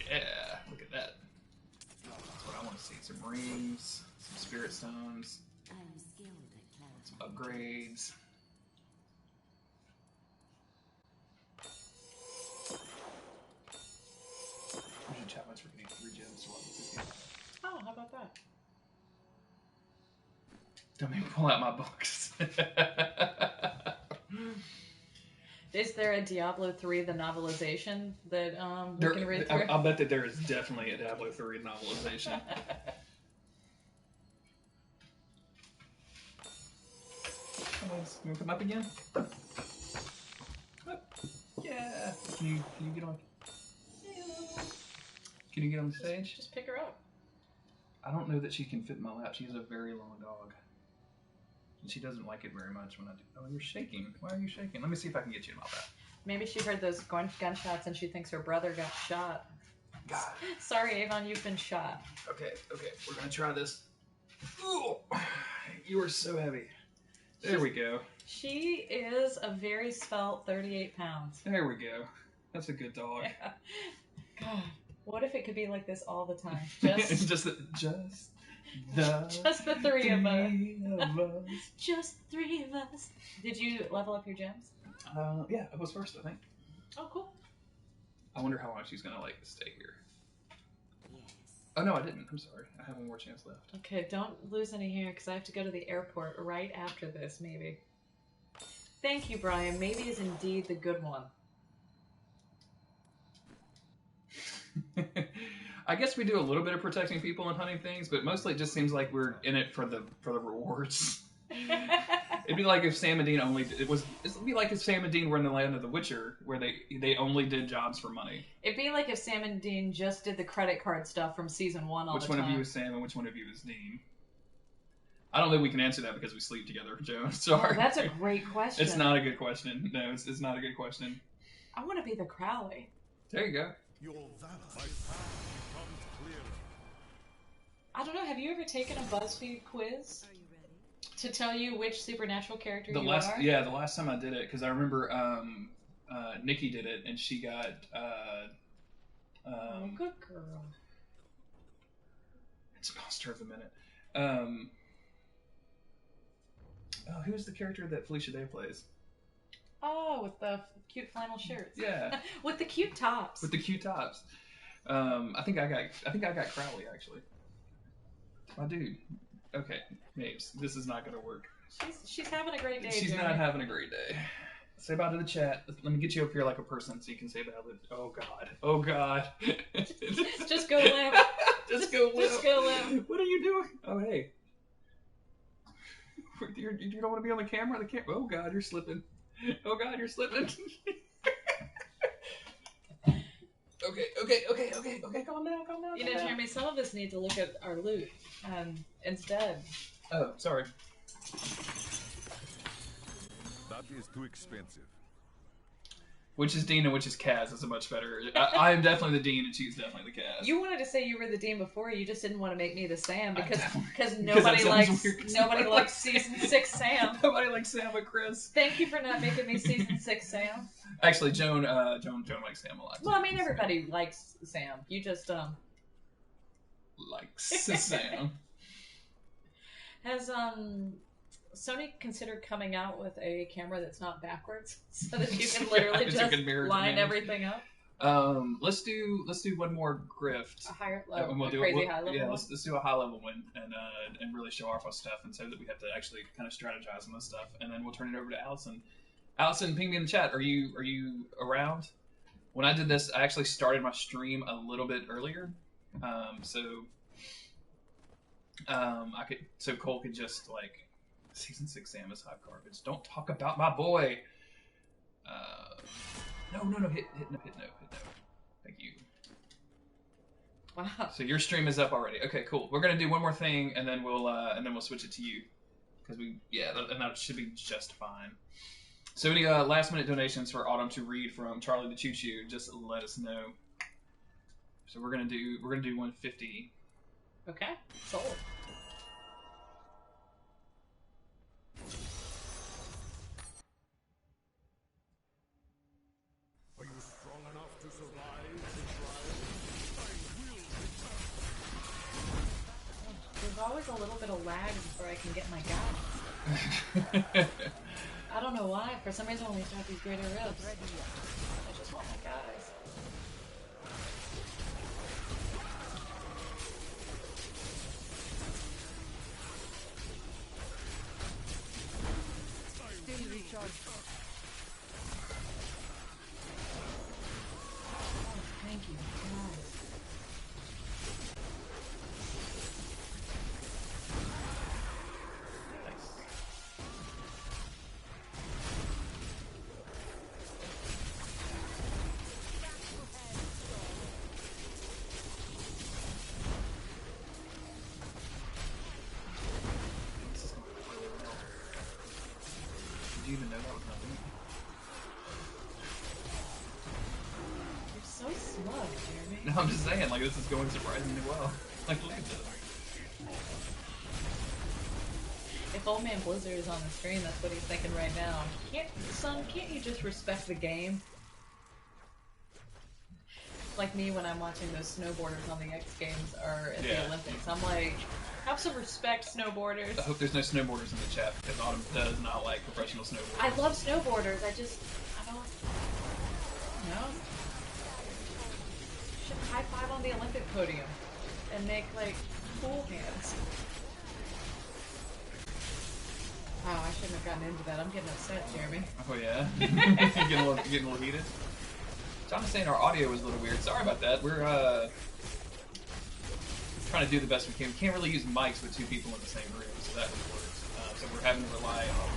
Yeah, look at that. That's what I want to see. Some rings, some spirit stones, some upgrades. We should challenge for getting 3 gems while this is here.
Oh, how about that?
Don't make me pull out my books.
Is there a Diablo 3, the novelization, that we can read through?
I'll bet that there is definitely a Diablo 3 novelization. You want to come up again? Up. Yeah. Can you get on? Can you get on the stage?
Just pick her up.
I don't know that she can fit in my lap. She has a very long dog. And she doesn't like it very much when I do. Oh, you're shaking. Why are you shaking? Let me see if I can get you in my lap.
Maybe she heard those gunshots and she thinks her brother got shot.
God.
Sorry, Avon, you've been shot.
Okay. We're going to try this. Ooh, you are so heavy. There we go.
She is a very svelte 38 pounds.
There we go. That's a good dog.
Yeah. God, what if it could be like this all the time?
Just the
3 of us.
us.
Just 3 of us. Did you level up your gems?
Yeah, I was first, I think.
Oh, cool.
I wonder how long she's gonna like stay here. Oh no, I didn't. I'm sorry. I have one more chance left.
Okay, don't lose any hair because I have to go to the airport right after this, maybe. Thank you, Brian. Maybe is indeed the good one.
I guess we do a little bit of protecting people and hunting things, but mostly it just seems like we're in it for the rewards. It'd be like if Sam and Dean it'd be like if Sam and Dean were in the land of the Witcher, where they only did jobs for money.
It'd be like if Sam and Dean just did the credit card stuff from season 1 all the time.
Which one of you is Sam and which one of you is Dean? I don't think we can answer that because we sleep together, Joe. Sorry.
Oh, that's a great question.
It's not a good question. No, it's not a good question.
I want to be the Crowley.
There you go.
Your valor becomes clearer.
I don't know. Have you ever taken a BuzzFeed quiz to tell you which supernatural character you are?
Yeah, the last time I did it, because I remember Nikki did it, and she got.
Good girl.
It's Monster of the Minute. Oh, who's the character that Felicia Day plays?
Oh, with the cute flannel shirts.
Yeah.
With the cute tops.
With the cute tops. I think I got Crowley actually. My dude. Okay, Mapes, this is not gonna work.
She's having a great day.
She's
Jeremy.
not having a great day. Say bye to the chat. Let me get you up here like a person so you can say bye. Oh God. Oh God.
Just go limp.
Just go limp.
Just go limp.
What are you doing? Oh hey. You don't want to be on the camera. Oh God, you're slipping. Oh God, you're slipping. Okay. Calm down.
You know, Jeremy, some of us need to look at our loot instead.
Oh, sorry.
That is too expensive.
Which is Dean and which is Kaz? That's a much better. I am definitely the Dean and she's definitely the Kaz.
You wanted to say you were the Dean before. You just didn't want to make me the Sam because
that
nobody likes
weird.
nobody likes season 6 Sam.
Nobody likes Sam but Chris.
Thank you for not making me season 6 Sam.
Actually, Joan likes Sam a lot.
Well, I mean, everybody likes Sam. You just
likes Sam.
Has Sony considered coming out with a camera that's not backwards so that you can literally just line everything up?
Let's do one more grift.
A higher level, high level.
Yeah, let's do a high level one and really show off our stuff and say that we have to actually kind of strategize on this stuff, and then we'll turn it over to Allison. Allison, ping me in the chat. Are you around? When I did this, I actually started my stream a little bit earlier, so Cole could just like. Season 6 Sam is hot garbage. Don't talk about my boy. No. Hit no. Thank you.
Wow.
So your stream is up already. Okay, cool. We're gonna do one more thing, and then we'll switch it to you, because and that should be just fine. So any last minute donations for Autumn to read from Charlie the Choo Choo, just let us know. So we're gonna do 150.
Okay. Sold.
Are you strong enough to survive the trial? I will return.
There's always a little bit of lag before I can get my guys. I don't know why. For some reason when we start these greater ribs, I just want my guys.
Still recharged.
Thank you. Nice.
Did you even know that was happening?
You're so smug, Jeremy.
No, I'm just saying, like, this is going surprisingly well. Like, look at this.
If Old Man Blizzard is on the stream, that's what he's thinking right now. Can't you just respect the game? Like me when I'm watching those snowboarders on the X Games or at the Olympics. I'm like, have some respect, snowboarders.
I hope there's no snowboarders in the chat, because Autumn does not like professional snowboarders.
I love snowboarders, I don't know. Should high five on the Olympic podium and make like cool hands. Wow, I shouldn't have gotten into that. I'm getting upset, Jeremy.
Oh yeah? getting a little heated? John was saying our audio was a little weird. Sorry about that. We're trying to do the best we can. We can't really use mics with two people in the same room, so that was worse. So we're having to rely on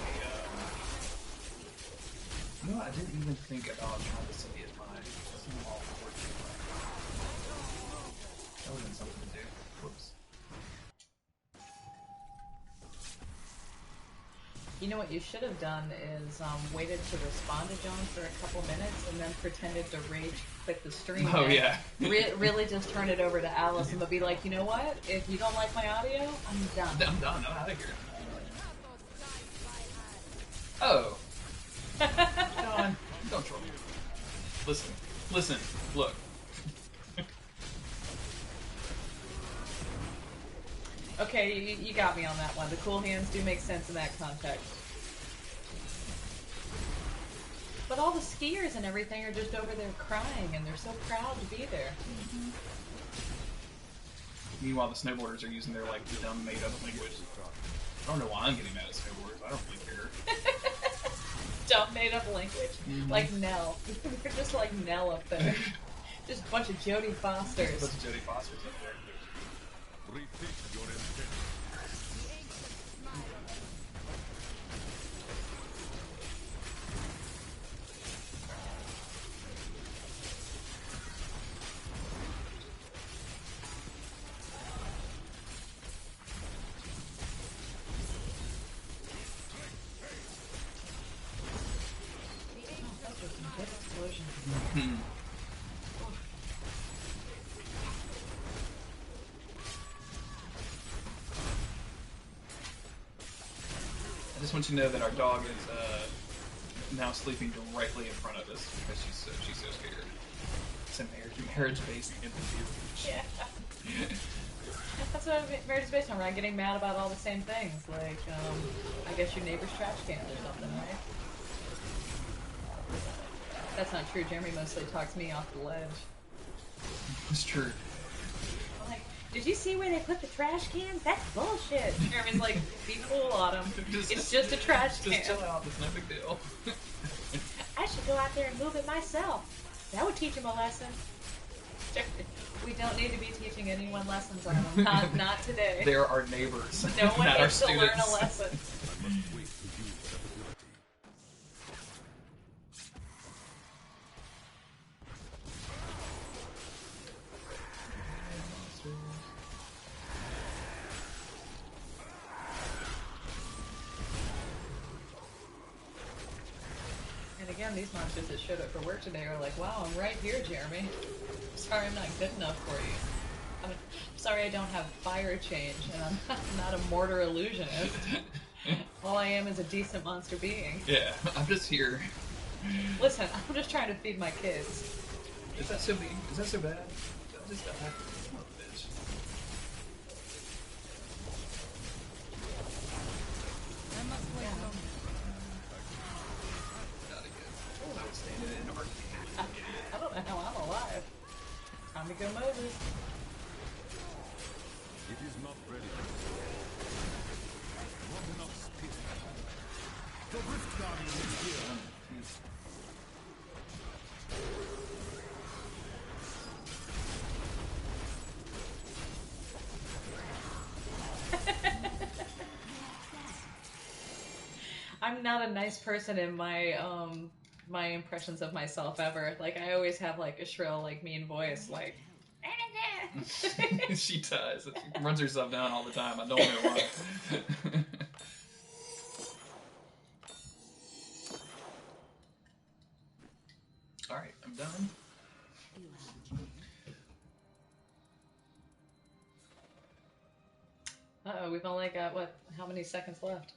the... You know what? I didn't even think about trying to send it live. That's all working. That would have been something to do. Whoops.
You know what you should have done is waited to respond to John for a couple minutes and then pretended to rage quit the stream.
Oh, yeah.
Really just turn it over to Allison, but be like, you know what? If you don't like my audio, I'm done.
I'm done. I'm out of here. Oh. John, don't troll me. Listen, look.
Okay, you got me on that one. The cool hands do make sense in that context. But all the skiers and everything are just over there crying, and they're so proud to be there.
Mm-hmm. Meanwhile, the snowboarders are using their like dumb made-up language. I don't know why I'm getting mad at snowboarders. I don't really care.
Dumb made-up language, like Nell. They're just like Nell up there. Just a bunch of Jodie Fosters.
Just a bunch of Jodie Fosters up there.
Rethink your intent.
I just want you to know that our dog is now sleeping directly in front of us because she's so scared. It's a marriage-based empathy.
Yeah. That's what marriage is based on, right? Getting mad about all the same things, like I guess your neighbor's trash can or something, right? That's not true. Jeremy mostly talks me off the ledge.
It's true.
I'm like, did you see where they put the trash cans? That's bullshit. Jeremy's like, be cool, Autumn. It's just a trash can.
Just chill out. It's no big deal.
I should go out there and move it myself. That would teach him a lesson. We don't need to be teaching anyone lessons on them. Not today.
They're our neighbors.
No one
not
needs
our
to
students.
learn a lesson.
I must wait to use that ability.
And again, these monsters that showed up for work today are like, wow, I'm right here, Jeremy. Sorry I'm not good enough for you. I'm sorry I don't have fire change, and I'm not a mortar illusionist. All I am is a decent monster being.
Yeah, I'm just here.
Listen, I'm just trying to feed my kids.
Is that so bad? Is that so bad? I just son of a bitch.
I must wait a moment.
Not again. I was standing in an arcade.
I don't know how I'm alive. Time to go Moses.
It is not ready. Not enough spirit. The Rift Guardian is here.
I'm not a nice person in my my impressions of myself ever. Like I always have like a shrill, like mean voice, like.
She does. She runs herself down all the time. I don't know why. All right, I'm done.
Uh-oh, we've only got, what, how many seconds left?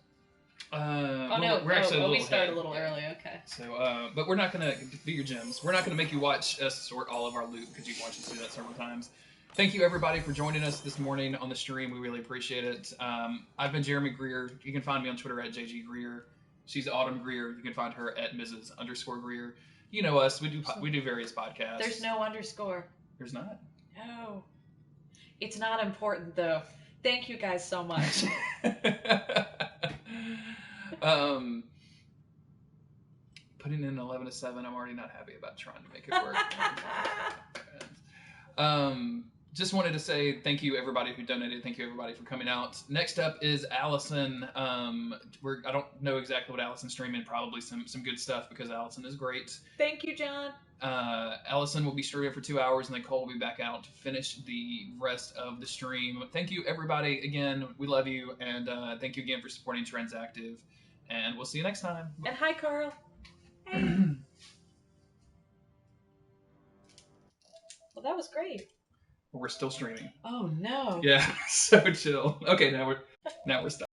We're actually
we started
ahead.
a little early, okay.
So, but we're not going to do your gems. We're not going to make you watch us sort all of our loot because you've watched us do that several times. Thank you, everybody, for joining us this morning on the stream. We really appreciate it. I've been Jeremy Greer. You can find me on Twitter at JG Greer. She's Autumn Greer. You can find her at Mrs._Greer. You know us. We do various podcasts.
There's no underscore.
There's not?
No. It's not important, though. Thank you guys so much.
Putting in 11 to 7, I'm already not happy about trying to make it work. Just wanted to say thank you everybody who donated. Thank you everybody for coming out. Next up is Allison. I don't know exactly what Allison's streaming. Probably some good stuff because Allison is great.
Thank you, John.
Allison will be streaming for 2 hours and then Cole will be back out to finish the rest of the stream. Thank you everybody again. We love you and thank you again for supporting Transactive. And we'll see you next time.
And hi, Carl. Hey. Well, that was great.
We're still streaming.
Oh no.
Yeah, so chill. Okay, now we're stopped.